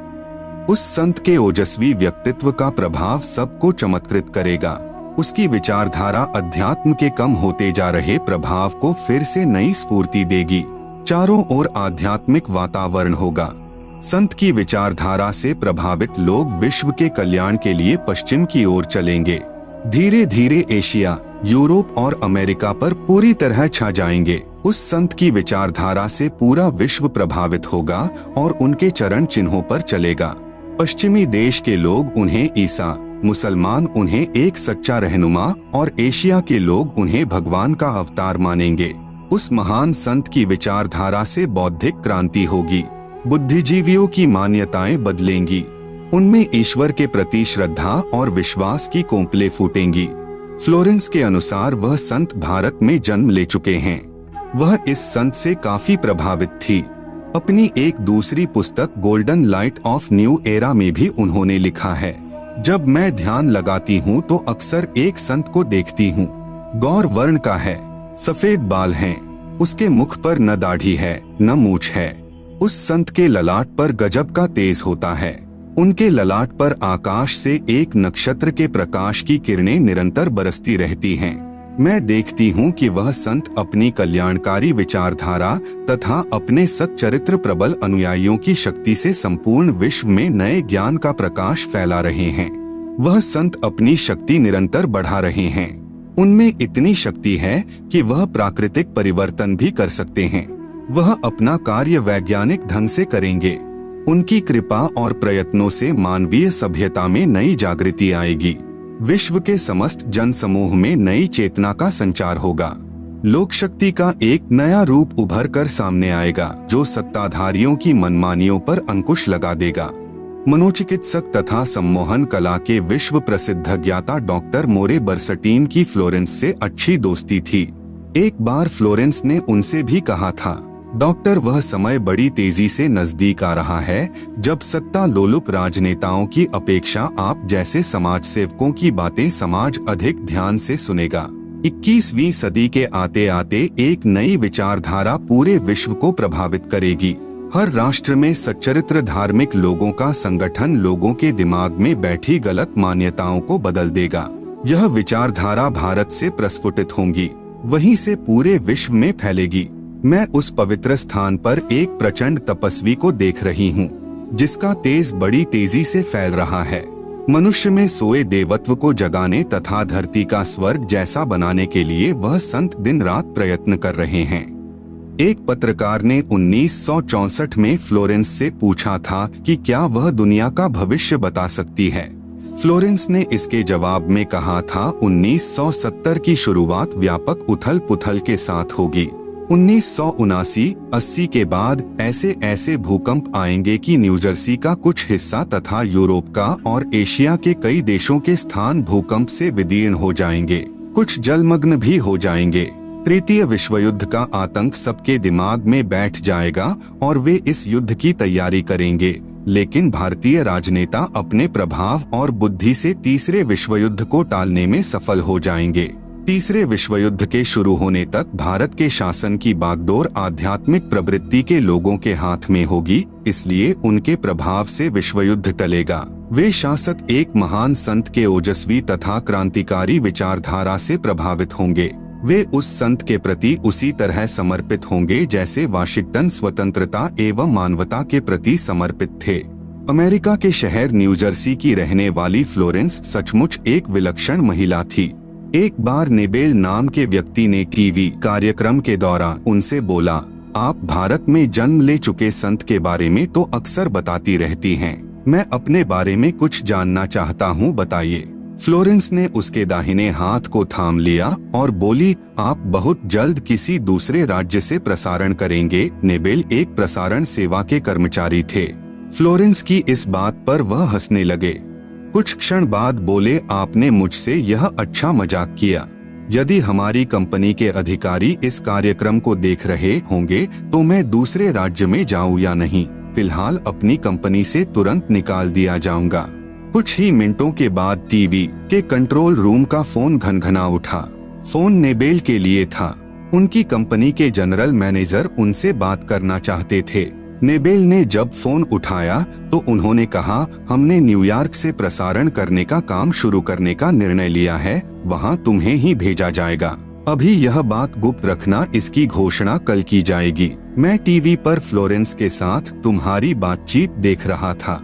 उस संत के ओजस्वी व्यक्तित्व का प्रभाव सबको चमत्कृत करेगा। उसकी विचारधारा अध्यात्म के कम होते जा रहे प्रभाव को फिर से नई स्फूर्ति देगी। चारों ओर आध्यात्मिक वातावरण होगा। संत की विचारधारा से प्रभावित लोग विश्व के कल्याण के लिए पश्चिम की ओर चलेंगे। धीरे धीरे एशिया, यूरोप और अमेरिका पर पूरी तरह छा जाएंगे। उस संत की विचारधारा से पूरा विश्व प्रभावित होगा और उनके चरण चिन्हों पर चलेगा। पश्चिमी देश के लोग उन्हें ईसा, मुसलमान उन्हें एक सच्चा रहनुमा और एशिया के लोग उन्हें भगवान का अवतार मानेंगे। उस महान संत की विचारधारा से बौद्धिक क्रांति होगी। बुद्धिजीवियों की मान्यताएं बदलेंगी। उनमें ईश्वर के प्रति श्रद्धा और विश्वास की कोंपलें फूटेंगी। फ्लोरेंस के अनुसार वह संत भारत में जन्म ले चुके हैं। वह इस संत से काफी प्रभावित थी। अपनी एक दूसरी पुस्तक golden light of new era में भी उन्होंने लिखा है, जब मैं ध्यान लगाती हूँ तो अक्सर एक संत को देखती हूँ। गौर वर्ण का है, सफेद बाल हैं, उसके मुख पर न दाढ़ी है न मूछ है। उस संत के ललाट पर गजब का तेज होता है। उनके ललाट पर आकाश से एक नक्षत्र के प्रकाश की किरणें निरंतर बरसती रहती हैं। मैं देखती हूँ कि वह संत अपनी कल्याणकारी विचारधारा तथा अपने सच्चरित्र प्रबल अनुयायियों की शक्ति से संपूर्ण विश्व में नए ज्ञान का प्रकाश फैला रहे हैं। वह संत अपनी शक्ति निरंतर बढ़ा रहे हैं। उनमें इतनी शक्ति है कि वह प्राकृतिक परिवर्तन भी कर सकते हैं। वह अपना कार्य वैज्ञानिक ढंग से करेंगे। उनकी कृपा और प्रयत्नों से मानवीय सभ्यता में नई जागृति आएगी। विश्व के समस्त जन समूह में नई चेतना का संचार होगा। लोक शक्ति का एक नया रूप उभर कर सामने आएगा, जो सत्ताधारियों की मनमानियों पर अंकुश लगा देगा। मनोचिकित्सक तथा सम्मोहन कला के विश्व प्रसिद्ध ज्ञाता डॉक्टर मोरे बर्सटीन की फ्लोरेंस से अच्छी दोस्ती थी। एक बार फ्लोरेंस ने उनसे भी कहा था, डॉक्टर, वह समय बड़ी तेजी से नजदीक आ रहा है जब सत्ता लोलुप राजनेताओं की अपेक्षा आप जैसे समाज सेवकों की बातें समाज अधिक ध्यान से सुनेगा। 21वीं सदी के आते आते एक नई विचारधारा पूरे विश्व को प्रभावित करेगी। हर राष्ट्र में सच्चरित्र धार्मिक लोगों का संगठन लोगों के दिमाग में बैठी गलत मान्यताओं को बदल देगा। यह विचारधारा भारत से प्रस्फुटित होंगी, वहीं से पूरे विश्व में फैलेगी। मैं उस पवित्र स्थान पर एक प्रचंड तपस्वी को देख रही हूँ, जिसका तेज बड़ी तेजी से फैल रहा है। मनुष्य में सोए देवत्व को जगाने तथा धरती का स्वर्ग जैसा बनाने के लिए वह संत दिन रात प्रयत्न कर रहे हैं। एक पत्रकार ने 1964 में फ्लोरेंस से पूछा था कि क्या वह दुनिया का भविष्य बता सकती है। फ्लोरेंस ने इसके जवाब में कहा था, 1970 की शुरुआत व्यापक उथल पुथल के साथ होगी। 1979-80 के बाद ऐसे ऐसे भूकंप आएंगे कि न्यूजर्सी का कुछ हिस्सा तथा यूरोप का और एशिया के कई देशों के स्थान भूकंप से विदीर्ण हो जाएंगे। कुछ जलमग्न भी हो जाएंगे। तृतीय विश्व युद्ध का आतंक सबके दिमाग में बैठ जाएगा और वे इस युद्ध की तैयारी करेंगे, लेकिन भारतीय राजनेता अपने प्रभाव और बुद्धि से तीसरे विश्व युद्ध को टालने में सफल हो जाएंगे। तीसरे विश्व युद्ध के शुरू होने तक भारत के शासन की बागडोर आध्यात्मिक प्रवृत्ति के लोगों के हाथ में होगी, इसलिए उनके प्रभाव से विश्व युद्ध टलेगा। वे शासक एक महान संत के ओजस्वी तथा क्रांतिकारी विचारधारा से प्रभावित होंगे। वे उस संत के प्रति उसी तरह समर्पित होंगे जैसे वाशिंगटन स्वतंत्रता एवं मानवता के प्रति समर्पित थे। अमेरिका के शहर न्यूजर्सी की रहने वाली फ्लोरेंस सचमुच एक विलक्षण महिला थी। एक बार नेबेल नाम के व्यक्ति ने टीवी कार्यक्रम के दौरान उनसे बोला, आप भारत में जन्म ले चुके संत के बारे में तो अक्सर बताती रहती हैं, मैं अपने बारे में कुछ जानना चाहता हूँ, बताइए। फ्लोरेंस ने उसके दाहिने हाथ को थाम लिया और बोली, आप बहुत जल्द किसी दूसरे राज्य से प्रसारण करेंगे। नेबेल एक प्रसारण सेवा के कर्मचारी थे। फ्लोरेंस की इस बात पर वह हंसने लगे। कुछ क्षण बाद बोले, आपने मुझसे यह अच्छा मजाक किया। यदि हमारी कंपनी के अधिकारी इस कार्यक्रम को देख रहे होंगे तो मैं दूसरे राज्य में जाऊं या नहीं, फिलहाल अपनी कंपनी से तुरंत निकाल दिया जाऊंगा। कुछ ही मिनटों के बाद टीवी के कंट्रोल रूम का फोन घनघना उठा। फोन नेबेल के लिए था। उनकी कंपनी के जनरल मैनेजर उनसे बात करना चाहते थे। नेबेल ने जब फोन उठाया तो उन्होंने कहा, हमने न्यूयॉर्क से प्रसारण करने का काम शुरू करने का निर्णय लिया है, वहां तुम्हें ही भेजा जाएगा। अभी यह बात गुप्त रखना, इसकी घोषणा कल की जाएगी। मैं टीवी पर फ्लोरेंस के साथ तुम्हारी बातचीत देख रहा था।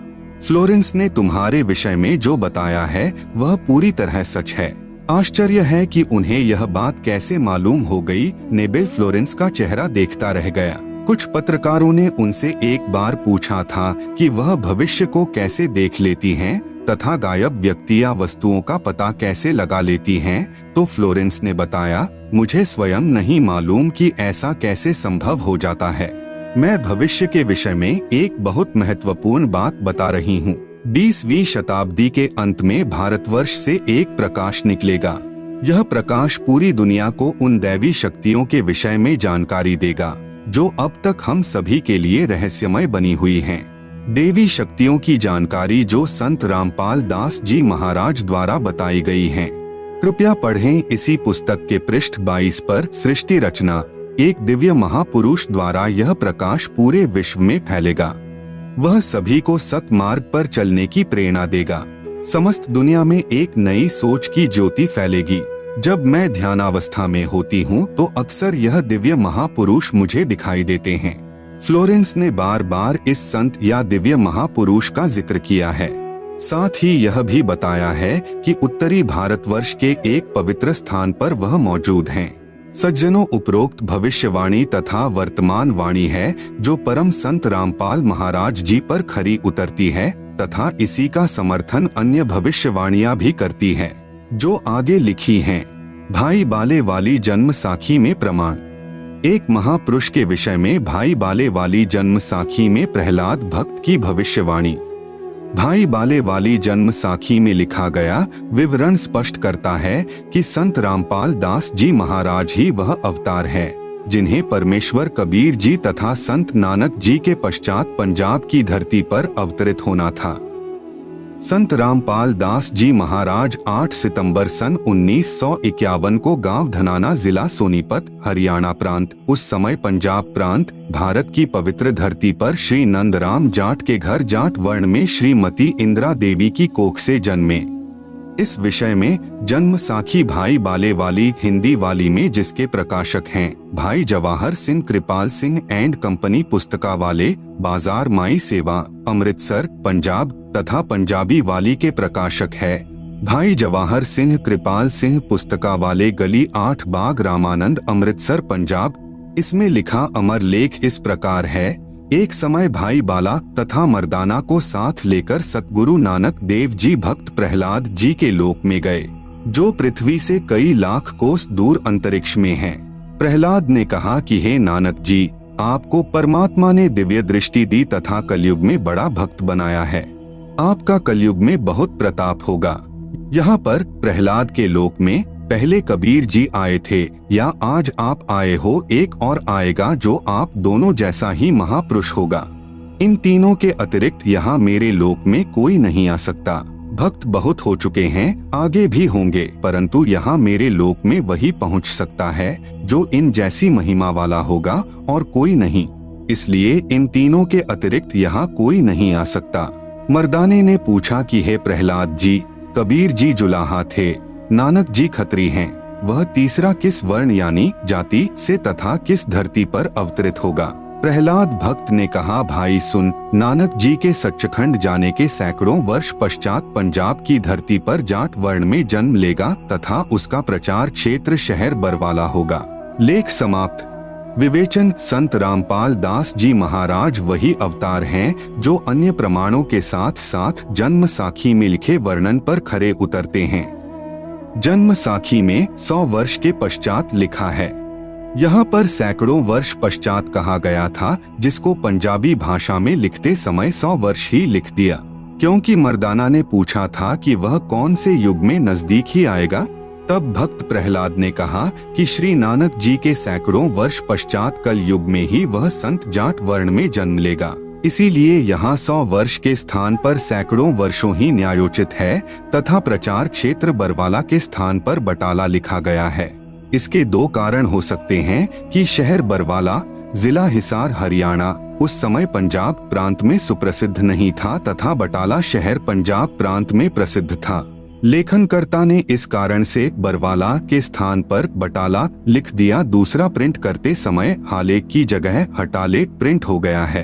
फ्लोरेंस ने तुम्हारे विषय में जो बताया है वह पूरी तरह सच है। आश्चर्य है कि उन्हें यह बात कैसे मालूम हो गई। नेबेल फ्लोरेंस का चेहरा देखता रह गया। कुछ पत्रकारों ने उनसे एक बार पूछा था कि वह भविष्य को कैसे देख लेती हैं तथा गायब व्यक्ति या वस्तुओं का पता कैसे लगा लेती हैं, तो फ्लोरेंस ने बताया, मुझे स्वयं नहीं मालूम कि ऐसा कैसे संभव हो जाता है। मैं भविष्य के विषय में एक बहुत महत्वपूर्ण बात बता रही हूँ। 20वीं शताब्दी के अंत में भारतवर्ष से एक प्रकाश निकलेगा। यह प्रकाश पूरी दुनिया को उन दैवी शक्तियों के विषय में जानकारी देगा जो अब तक हम सभी के लिए रहस्यमय बनी हुई हैं। देवी शक्तियों की जानकारी जो संत रामपाल दास जी महाराज द्वारा बताई गई हैं। कृपया पढ़ें इसी पुस्तक के पृष्ठ 22 पर। सृष्टि रचना, एक दिव्य महापुरुष द्वारा यह प्रकाश पूरे विश्व में फैलेगा। वह सभी को सतमार्ग पर चलने की प्रेरणा देगा। समस्त दुनिया में एक नई सोच की ज्योति फैलेगी। जब मैं ध्यानावस्था में होती हूँ तो अक्सर यह दिव्य महापुरुष मुझे दिखाई देते हैं। फ्लोरेंस ने बार बार इस संत या दिव्य महापुरुष का जिक्र किया है। साथ ही यह भी बताया है कि उत्तरी भारतवर्ष के एक पवित्र स्थान पर वह मौजूद हैं। सज्जनों, उपरोक्त भविष्यवाणी तथा वर्तमान वाणी है जो परम संत रामपाल महाराज जी पर खरी उतरती है तथा इसी का समर्थन अन्य भविष्यवाणियां भी करती है जो आगे लिखी हैं। भाई बाले वाली जन्म साखी में प्रमाण। एक महापुरुष के विषय में भाई बाले वाली जन्म साखी में प्रहलाद भक्त की भविष्यवाणी। भाई बाले वाली जन्म साखी में लिखा गया विवरण स्पष्ट करता है कि संत रामपाल दास जी महाराज ही वह अवतार है जिन्हें परमेश्वर कबीर जी तथा संत नानक जी के पश्चात पंजाब की धरती पर अवतरित होना था। संत रामपाल दास जी महाराज 8 सितंबर सन 1951 को गांव धनाना, जिला सोनीपत, हरियाणा प्रांत, उस समय पंजाब प्रांत, भारत की पवित्र धरती पर श्री नंदराम जाट के घर जाट वर्ण में श्रीमती इंदिरा देवी की कोख से जन्मे। इस विषय में जन्म साखी भाई बाले वाली हिंदी वाली में जिसके प्रकाशक हैं भाई जवाहर सिंह कृपाल सिंह एंड कंपनी पुस्तकावाले, बाजार माई सेवा, अमृतसर, पंजाब तथा पंजाबी वाली के प्रकाशक है भाई जवाहर सिंह कृपाल सिंह पुस्तकावाले, गली 8 बाग रामानंद, अमृतसर, पंजाब। इसमें लिखा अमर लेख इस प्रकार है। एक समय भाई बाला तथा मर्दाना को साथ लेकर सतगुरु नानक देव जी भक्त प्रहलाद जी के लोक में गए जो पृथ्वी से कई लाख कोस दूर अंतरिक्ष में है। प्रहलाद ने कहा कि हे नानक जी, आपको परमात्मा ने दिव्य दृष्टि दी तथा कलयुग में बड़ा भक्त बनाया है। आपका कलयुग में बहुत प्रताप होगा। यहाँ पर प्रहलाद के लोक में पहले कबीर जी आए थे या आज आप आए हो, एक और आएगा जो आप दोनों जैसा ही महापुरुष होगा। इन तीनों के अतिरिक्त यहाँ मेरे लोक में कोई नहीं आ सकता। भक्त बहुत हो चुके हैं, आगे भी होंगे, परंतु यहाँ मेरे लोक में वही पहुँच सकता है जो इन जैसी महिमा वाला होगा और कोई नहीं। इसलिए इन तीनों के अतिरिक्त यहाँ कोई नहीं आ सकता। मर्दाने ने पूछा कि हे प्रहलाद जी, कबीर जी जुलाहा थे, नानक जी खत्री हैं, वह तीसरा किस वर्ण यानी जाति से तथा किस धरती पर अवतरित होगा? प्रहलाद भक्त ने कहा, भाई सुन, नानक जी के सच्चखंड जाने के सैकड़ों वर्ष पश्चात पंजाब की धरती पर जाट वर्ण में जन्म लेगा तथा उसका प्रचार क्षेत्र शहर बरवाला होगा। लेख समाप्त। विवेचन, संत रामपाल दास जी महाराज वही अवतार हैं जो अन्य प्रमाणों के साथ साथ जन्म साखी में लिखे वर्णन पर खरे उतरते हैं। जन्म साखी में 100 वर्ष के पश्चात लिखा है। यहाँ पर सैकड़ों वर्ष पश्चात कहा गया था, जिसको पंजाबी भाषा में लिखते समय 100 वर्ष ही लिख दिया, क्योंकि मर्दाना ने पूछा था कि वह कौन से युग में नजदीक ही आएगा। तब भक्त प्रहलाद ने कहा कि श्री नानक जी के सैकड़ों वर्ष पश्चात कल युग में ही वह संत जाट वर्ण में जन्म लेगा। इसीलिए यहाँ 100 वर्ष के स्थान पर सैकड़ों वर्षों ही न्यायोचित है तथा प्रचार क्षेत्र बरवाला के स्थान पर बटाला लिखा गया है। इसके दो कारण हो सकते हैं कि शहर बरवाला, जिला हिसार, हरियाणा उस समय पंजाब प्रांत में सुप्रसिद्ध नहीं था तथा बटाला शहर पंजाब प्रांत में प्रसिद्ध था। लेखनकर्ता ने इस कारण से बरवाला के स्थान पर बटाला लिख दिया। दूसरा, प्रिंट करते समय हालेक की जगह हटालेक प्रिंट हो गया है।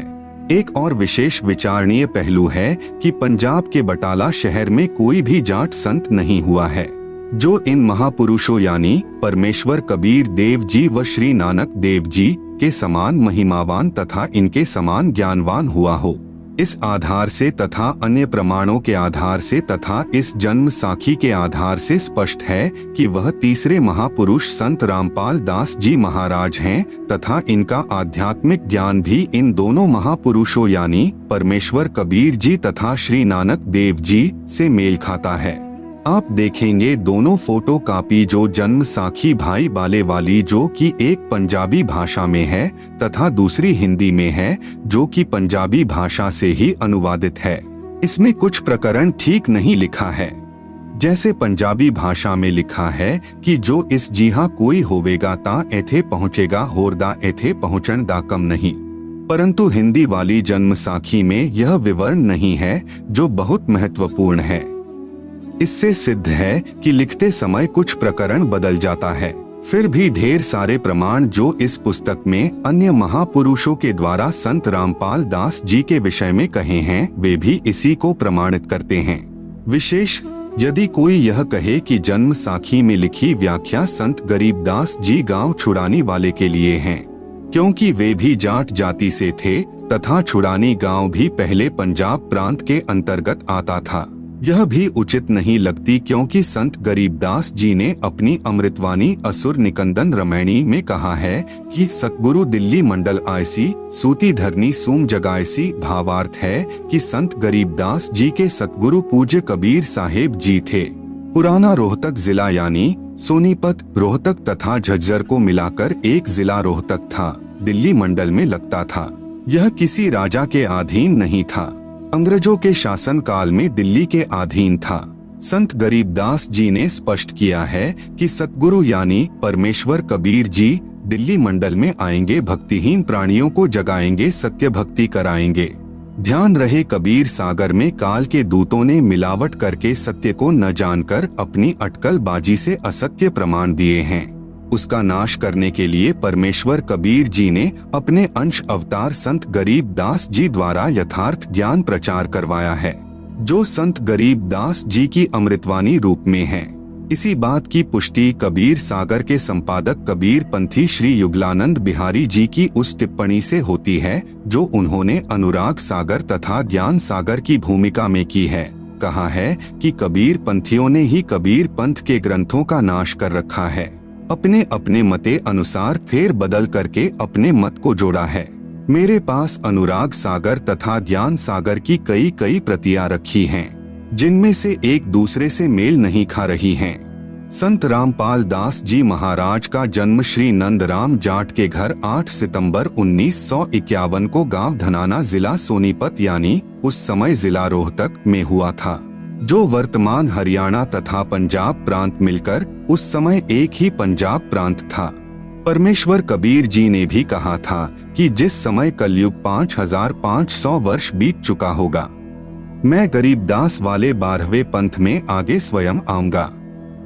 एक और विशेष विचारणीय पहलू है कि पंजाब के बटाला शहर में कोई भी जाट संत नहीं हुआ है। जो इन महापुरुषों यानी परमेश्वर कबीर देव जी व श्री नानक देव जी के समान महिमावान तथा इनके समान ज्ञानवान हुआ हो। इस आधार से तथा अन्य प्रमाणों के आधार से तथा इस जन्म साखी के आधार से स्पष्ट है कि वह तीसरे महापुरुष संत रामपाल दास जी महाराज हैं तथा इनका आध्यात्मिक ज्ञान भी इन दोनों महापुरुषों यानी परमेश्वर कबीर जी तथा श्री नानक देव जी से मेल खाता है। आप देखेंगे दोनों फोटो कापी जो जन्म साखी भाई बाले वाली जो कि एक पंजाबी भाषा में है तथा दूसरी हिंदी में है जो कि पंजाबी भाषा से ही अनुवादित है। इसमें कुछ प्रकरण ठीक नहीं लिखा है। जैसे पंजाबी भाषा में लिखा है कि जो इस जिहा कोई होवेगा ता एथे पहुँचेगा होरदा एथे पहुँचन दा कम नहीं, परंतु हिंदी वाली जन्म साखी में यह विवरण नहीं है जो बहुत महत्वपूर्ण है। इससे सिद्ध है कि लिखते समय कुछ प्रकरण बदल जाता है। फिर भी ढेर सारे प्रमाण जो इस पुस्तक में अन्य महापुरुषों के द्वारा संत रामपाल दास जी के विषय में कहे हैं वे भी इसी को प्रमाणित करते हैं। विशेष यदि कोई यह कहे कि जन्म साखी में लिखी व्याख्या संत गरीबदास जी गांव छुड़ानी वाले के लिए हैं, क्योंकि वे भी जाट जाति से थे तथा छुड़ानी गांव भी पहले पंजाब प्रांत के अंतर्गत आता था, यह भी उचित नहीं लगती, क्योंकि संत गरीबदास जी ने अपनी अमृतवाणी असुर निकंदन रमैणी में कहा है कि सतगुरु दिल्ली मंडल आयसी सूती धरनी सूम जगायसी। भावार्थ है कि संत गरीबदास जी के सतगुरु पूज्य कबीर साहेब जी थे। पुराना रोहतक जिला यानी सोनीपत, रोहतक तथा झज्जर को मिलाकर एक जिला रोहतक था, दिल्ली मंडल में लगता था। यह किसी राजा के अधीन नहीं था, अंग्रेजों के शासन काल में दिल्ली के अधीन था। संत गरीबदास जी ने स्पष्ट किया है कि सतगुरु यानी परमेश्वर कबीर जी दिल्ली मंडल में आएंगे, भक्तिहीन प्राणियों को जगाएंगे, सत्य भक्ति कराएंगे। ध्यान रहे कबीर सागर में काल के दूतों ने मिलावट करके सत्य को न जानकर अपनी अटकलबाजी से असत्य प्रमाण दिए हैं। उसका नाश करने के लिए परमेश्वर कबीर जी ने अपने अंश अवतार संत गरीबदास जी द्वारा यथार्थ ज्ञान प्रचार करवाया है, जो संत गरीबदास जी की अमृतवाणी रूप में है। इसी बात की पुष्टि कबीर सागर के संपादक कबीर पंथी श्री युगलानंद बिहारी जी की उस टिप्पणी से होती है जो उन्होंने अनुराग सागर तथा ज्ञान सागर की भूमिका में की है। कहा है कि कबीर पंथियों ने ही कबीर पंथ के ग्रंथों का नाश कर रखा है, अपने अपने मते अनुसार फेर बदल करके अपने मत को जोड़ा है। मेरे पास अनुराग सागर तथा ज्ञान सागर की कई प्रतियां रखी हैं, जिनमें से एक दूसरे से मेल नहीं खा रही हैं। संत रामपाल दास जी महाराज का जन्म श्री नंदराम जाट के घर 8 सितंबर 1951 को गांव धनाना जिला सोनीपत यानी उस समय जिला रोहतक में हुआ था, जो वर्तमान हरियाणा तथा पंजाब प्रांत मिलकर उस समय एक ही पंजाब प्रांत था। परमेश्वर कबीर जी ने भी कहा था कि जिस समय कलयुग 5500 वर्ष बीत चुका होगा, मैं गरीबदास वाले 12वें पंथ में आगे स्वयं आऊंगा।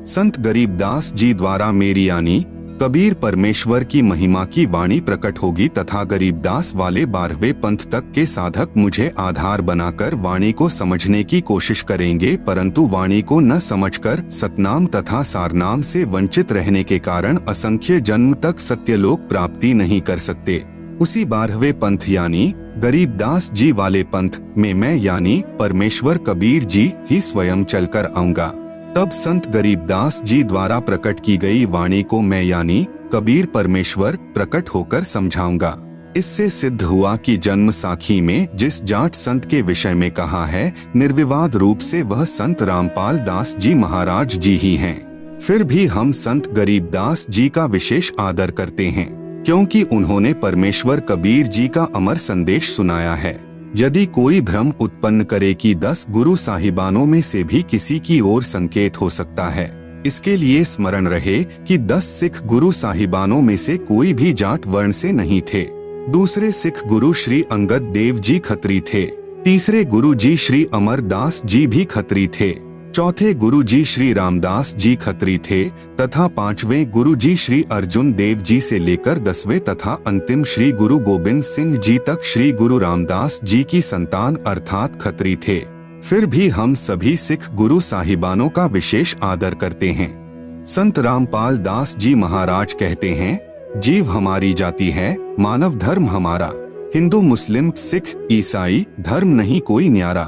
संत गरीबदास जी द्वारा मेरी यानी कबीर परमेश्वर की महिमा की वाणी प्रकट होगी तथा गरीबदास वाले 12वें पंथ तक के साधक मुझे आधार बनाकर वाणी को समझने की कोशिश करेंगे, परंतु वाणी को न समझकर सतनाम तथा सारनाम से वंचित रहने के कारण असंख्य जन्म तक सत्यलोक प्राप्ति नहीं कर सकते। उसी 12वें पंथ यानी गरीबदास जी वाले पंथ में मैं यानी परमेश्वर कबीर जी ही स्वयं चलकर आऊंगा। तब संत गरीबदास जी द्वारा प्रकट की गई वाणी को मैं यानी कबीर परमेश्वर प्रकट होकर समझाऊंगा। इससे सिद्ध हुआ कि जन्म साखी में जिस जाट संत के विषय में कहा है, निर्विवाद रूप से वह संत रामपाल दास जी महाराज जी ही हैं। फिर भी हम संत गरीबदास जी का विशेष आदर करते हैं, क्योंकि उन्होंने परमेश्वर कबीर जी का अमर संदेश सुनाया है। यदि कोई भ्रम उत्पन्न करे कि 10 गुरु साहिबानों में से भी किसी की ओर संकेत हो सकता है, इसके लिए स्मरण रहे कि 10 सिख गुरु साहिबानों में से कोई भी जाट वर्ण से नहीं थे। दूसरे सिख गुरु श्री अंगद देव जी खत्री थे, तीसरे गुरु जी श्री अमरदास जी भी खत्री थे, चौथे गुरु जी श्री रामदास जी खत्री थे तथा 5वें गुरु जी श्री अर्जुन देव जी से लेकर 10वें तथा अंतिम श्री गुरु गोविंद सिंह जी तक श्री गुरु रामदास जी की संतान अर्थात खत्री थे। फिर भी हम सभी सिख गुरु साहिबानों का विशेष आदर करते हैं। संत रामपाल दास जी महाराज कहते हैं, जीव हमारी जाति है, मानव धर्म हमारा। हिंदू मुस्लिम सिख ईसाई धर्म नहीं कोई न्यारा।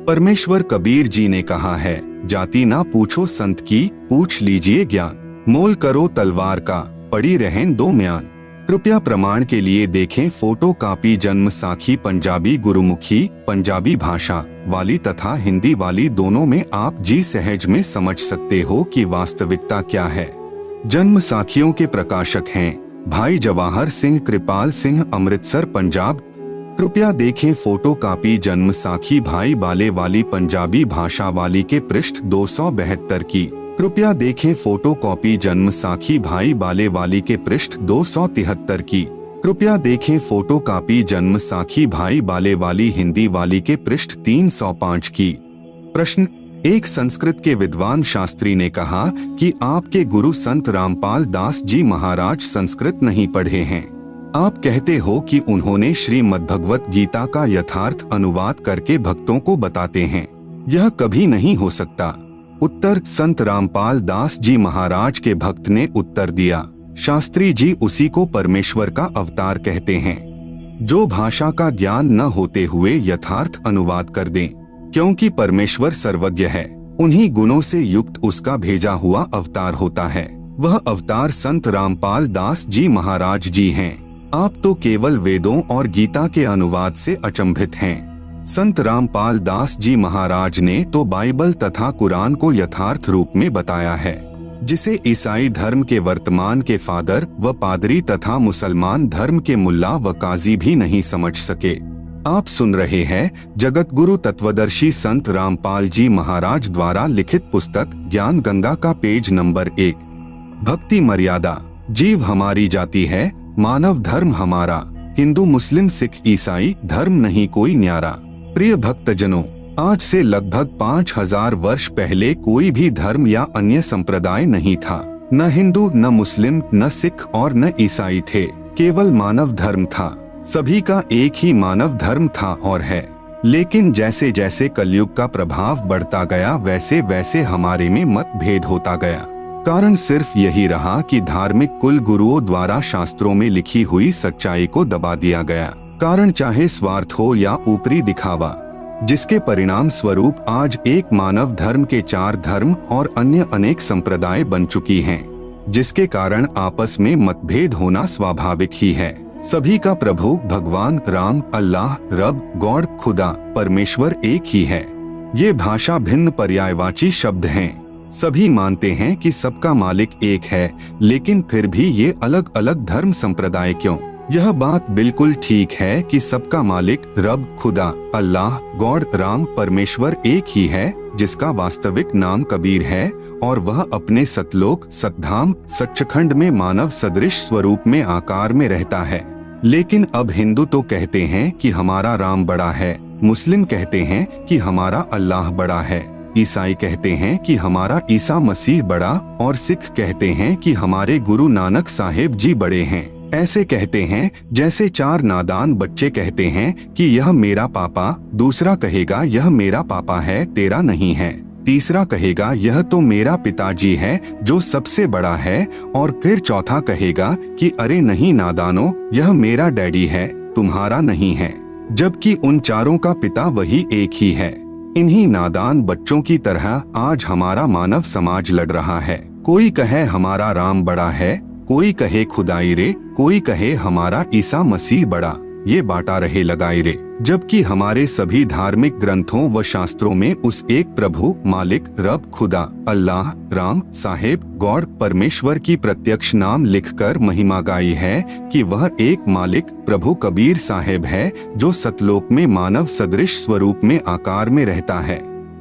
परमेश्वर कबीर जी ने कहा है, जाति ना पूछो संत की, पूछ लीजिए ज्ञान। मोल करो तलवार का, पड़ी रहें दो म्यान। कृपया प्रमाण के लिए देखें फोटो कॉपी जन्म साखी पंजाबी गुरुमुखी पंजाबी भाषा वाली तथा हिंदी वाली दोनों में आप जी सहज में समझ सकते हो कि वास्तविकता क्या है। जन्म साखियों के प्रकाशक हैं भाई जवाहर सिंह कृपाल सिंह, अमृतसर पंजाब। कृपया देखें फोटो कॉपी जन्म साखी भाई बाले वाली पंजाबी भाषा वाली के पृष्ठ 272 की। कृपया देखें फोटो कॉपी जन्म साखी भाई बाले वाली के पृष्ठ 273 की। कृपया देखें फोटो कॉपी जन्म साखी भाई बाले वाली हिंदी वाली के पृष्ठ 305 की। प्रश्न 1, संस्कृत के विद्वान शास्त्री ने कहा कि आपके गुरु संत रामपाल दास जी महाराज संस्कृत नहीं पढ़े हैं। आप कहते हो कि उन्होंने श्रीमद्भगवत गीता का यथार्थ अनुवाद करके भक्तों को बताते हैं। यह कभी नहीं हो सकता। उत्तर, संत रामपाल दास जी महाराज के भक्त ने उत्तर दिया, शास्त्री जी उसी को परमेश्वर का अवतार कहते हैं, जो भाषा का ज्ञान न होते हुए यथार्थ अनुवाद कर दें। क्योंकि परमेश्वर सर्वज्ञ है, उन्हीं गुणों से युक्त उसका भेजा हुआ अवतार होता है। वह अवतार संत रामपाल दास जी महाराज जी हैं। आप तो केवल वेदों और गीता के अनुवाद से अचंभित हैं। संत रामपाल दास जी महाराज ने तो बाइबल तथा कुरान को यथार्थ रूप में बताया है, जिसे ईसाई धर्म के वर्तमान के फादर व पादरी तथा मुसलमान धर्म के मुल्ला व काजी भी नहीं समझ सके। आप सुन रहे हैं जगत गुरु तत्वदर्शी संत रामपाल जी महाराज द्वारा लिखित पुस्तक ज्ञान गंगा का पेज नंबर 1, भक्ति मर्यादा। जीव हमारी जाति है, मानव धर्म हमारा। हिंदू मुस्लिम सिख ईसाई धर्म नहीं कोई न्यारा। प्रिय भक्तजनों, आज से लगभग 5000 वर्ष पहले कोई भी धर्म या अन्य संप्रदाय नहीं था। न हिंदू, न मुस्लिम, न सिख और न ईसाई थे। केवल मानव धर्म था। सभी का एक ही मानव धर्म था और है। लेकिन जैसे जैसे कलयुग का प्रभाव बढ़ता गया, वैसे वैसे हमारे में मतभेद होता गया। कारण सिर्फ यही रहा कि धार्मिक कुल गुरुओं द्वारा शास्त्रों में लिखी हुई सच्चाई को दबा दिया गया। कारण चाहे स्वार्थ हो या ऊपरी दिखावा, जिसके परिणाम स्वरूप आज एक मानव धर्म के 4 धर्म और अन्य अनेक संप्रदाय बन चुकी हैं, जिसके कारण आपस में मतभेद होना स्वाभाविक ही है। सभी का प्रभु भगवान राम, अल्लाह, रब, गॉड, खुदा, परमेश्वर एक ही है। ये भाषा भिन्न पर्यायवाची शब्द हैं। सभी मानते हैं कि सबका मालिक एक है, लेकिन फिर भी ये अलग अलग धर्म संप्रदाय क्यों? यह बात बिल्कुल ठीक है कि सबका मालिक रब, खुदा, अल्लाह, गॉड, राम, परमेश्वर एक ही है, जिसका वास्तविक नाम कबीर है और वह अपने सतलोक, सतधाम, सच्चखंड में मानव सदृश स्वरूप में आकार में रहता है। लेकिन अब हिंदू तो कहते हैं कि हमारा राम बड़ा है, मुस्लिम कहते हैं कि हमारा अल्लाह बड़ा है, ईसाई कहते हैं कि हमारा ईसा मसीह बड़ा और सिख कहते हैं कि हमारे गुरु नानक साहेब जी बड़े हैं। ऐसे कहते हैं जैसे 4 नादान बच्चे कहते हैं कि यह मेरा पापा, दूसरा कहेगा यह मेरा पापा है, तेरा नहीं है, तीसरा कहेगा यह तो मेरा पिताजी है जो सबसे बड़ा है, और फिर चौथा कहेगा कि अरे नहीं नादानो, यह मेरा डैडी है, तुम्हारा नहीं है, जबकि उन चारों का पिता वही एक ही है। इन्हीं नादान बच्चों की तरह आज हमारा मानव समाज लड़ रहा है। कोई कहे हमारा राम बड़ा है, कोई कहे खुदाई रे, कोई कहे हमारा ईसा मसीह बड़ा। ये बांटा रहे लगाई रे, जबकि हमारे सभी धार्मिक ग्रंथों व शास्त्रों में उस एक प्रभु, मालिक, रब, खुदा, अल्लाह, राम, साहेब, गॉड, परमेश्वर की प्रत्यक्ष नाम लिखकर महिमा गाई है कि वह एक मालिक प्रभु कबीर साहेब है, जो सतलोक में मानव सदृश स्वरूप में आकार में रहता है।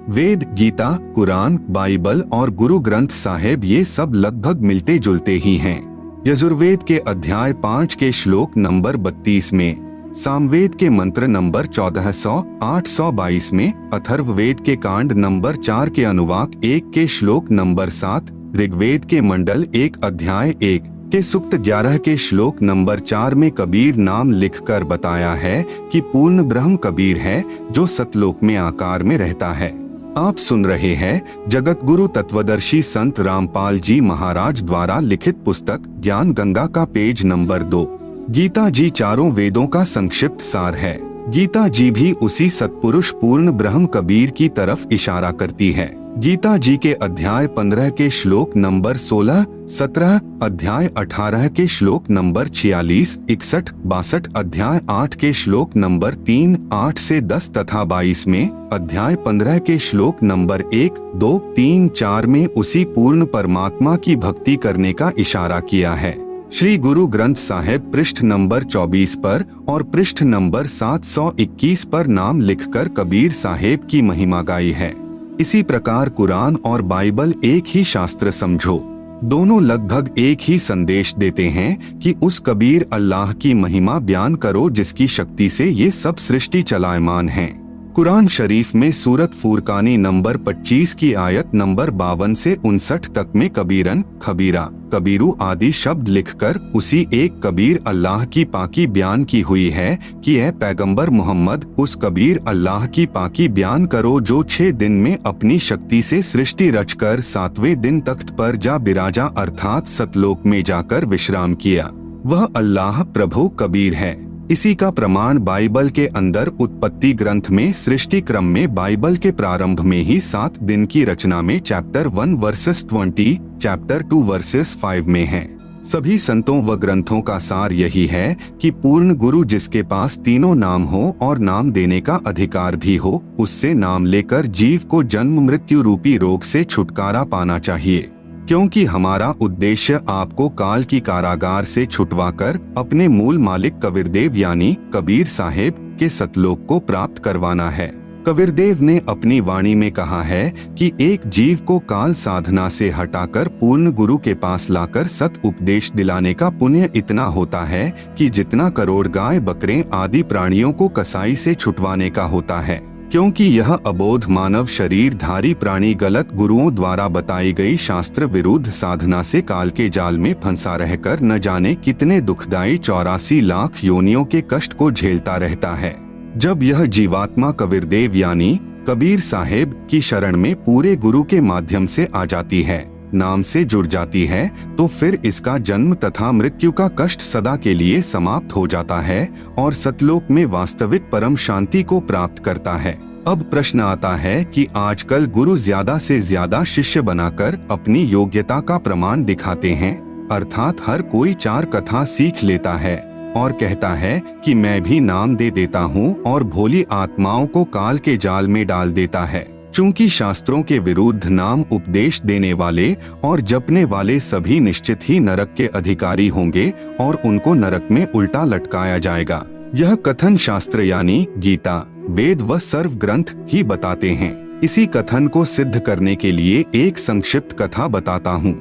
वेद, गीता, कुरान, बाइबल और गुरु ग्रंथ साहेब ये सब लगभग मिलते जुलते ही हैं। यजुर्वेद के अध्याय 5 के श्लोक नंबर 32 में, सामवेद के मंत्र नंबर 1400-822 में, अथर्ववेद के कांड नंबर 4 के अनुवाक 1 के श्लोक नंबर 7, ऋग्वेद के मंडल 1 अध्याय 1 के सुक्त 11 के श्लोक नंबर 4 में कबीर नाम लिखकर बताया है कि पूर्ण ब्रह्म कबीर है जो सतलोक में आकार में रहता है। आप सुन रहे हैं जगत गुरु तत्वदर्शी संत रामपाल जी महाराज द्वारा लिखित पुस्तक ज्ञान गंगा का पेज नंबर 2। गीता जी चारों वेदों का संक्षिप्त सार है। गीता जी भी उसी सतपुरुष पूर्ण ब्रह्म कबीर की तरफ इशारा करती है। गीता जी के अध्याय 15 के श्लोक नंबर 16, 17, अध्याय 18 के श्लोक नंबर 46, 61, 62, अध्याय 8 के श्लोक नंबर 3, 8 से 10 तथा 22 में, अध्याय 15 के श्लोक नंबर 1, 2, 3, 4 में उसी पूर्ण परमात्मा की भक्ति करने का इशारा किया है। श्री गुरु ग्रंथ साहिब पृष्ठ नंबर 24 पर और पृष्ठ नंबर 721 पर नाम लिखकर कबीर साहेब की महिमा गाई है। इसी प्रकार कुरान और बाइबल एक ही शास्त्र समझो। दोनों लगभग एक ही संदेश देते हैं कि उस कबीर अल्लाह की महिमा बयान करो जिसकी शक्ति से ये सब सृष्टि चलायमान है। कुरान शरीफ में सूरत फुरकानी नंबर 25 की आयत नंबर 52 से 59 तक में कबीरन, खबीरा, कबीरू आदि शब्द लिखकर उसी एक कबीर अल्लाह की पाकी बयान की हुई है कि ऐ पैगंबर मोहम्मद उस कबीर अल्लाह की पाकी बयान करो जो 6 दिन में अपनी शक्ति से सृष्टि रचकर 7वें दिन तख्त पर जा बिराजा अर्थात सतलोक में जाकर विश्राम किया। वह अल्लाह प्रभु कबीर है। इसी का प्रमाण बाइबल के अंदर उत्पत्ति ग्रंथ में सृष्टि क्रम में बाइबल के प्रारंभ में ही 7 दिन की रचना में चैप्टर 1 वर्सेस 20, चैप्टर 2 वर्सेस 5 में है। सभी संतों व ग्रंथों का सार यही है कि पूर्ण गुरु जिसके पास तीनों नाम हो और नाम देने का अधिकार भी हो, उससे नाम लेकर जीव को जन्म मृत्यु रूपी रोग से छुटकारा पाना चाहिए। क्योंकि हमारा उद्देश्य आपको काल की कारागार से छुटवाकर अपने मूल मालिक कबीरदेव यानी कबीर साहेब के सतलोक को प्राप्त करवाना है। कबीरदेव ने अपनी वाणी में कहा है कि एक जीव को काल साधना से हटाकर पूर्ण गुरु के पास लाकर सत उपदेश दिलाने का पुण्य इतना होता है कि जितना करोड़ गाय बकरे आदि प्राणियों को कसाई से छुटवाने का होता है। क्योंकि यह अबोध मानव शरीरधारी प्राणी गलत गुरुओं द्वारा बताई गई शास्त्र विरुद्ध साधना से काल के जाल में फंसा रहकर न जाने कितने दुखदायी 84 लाख योनियों के कष्ट को झेलता रहता है। जब यह जीवात्मा कबीरदेव यानी कबीर साहेब की शरण में पूरे गुरु के माध्यम से आ जाती है, नाम से जुड़ जाती है, तो फिर इसका जन्म तथा मृत्यु का कष्ट सदा के लिए समाप्त हो जाता है और सतलोक में वास्तविक परम शांति को प्राप्त करता है। अब प्रश्न आता है कि आजकल गुरु ज्यादा से ज्यादा शिष्य बनाकर अपनी योग्यता का प्रमाण दिखाते हैं, अर्थात हर कोई 4 कथा सीख लेता है और कहता है कि मैं भी नाम दे देता हूँ और भोली आत्माओं को काल के जाल में डाल देता है। चूंकि शास्त्रों के विरुद्ध नाम उपदेश देने वाले और जपने वाले सभी निश्चित ही नरक के अधिकारी होंगे और उनको नरक में उल्टा लटकाया जाएगा। यह कथन शास्त्र यानी गीता, वेद व सर्व ग्रंथ ही बताते हैं। इसी कथन को सिद्ध करने के लिए एक संक्षिप्त कथा बताता हूँ।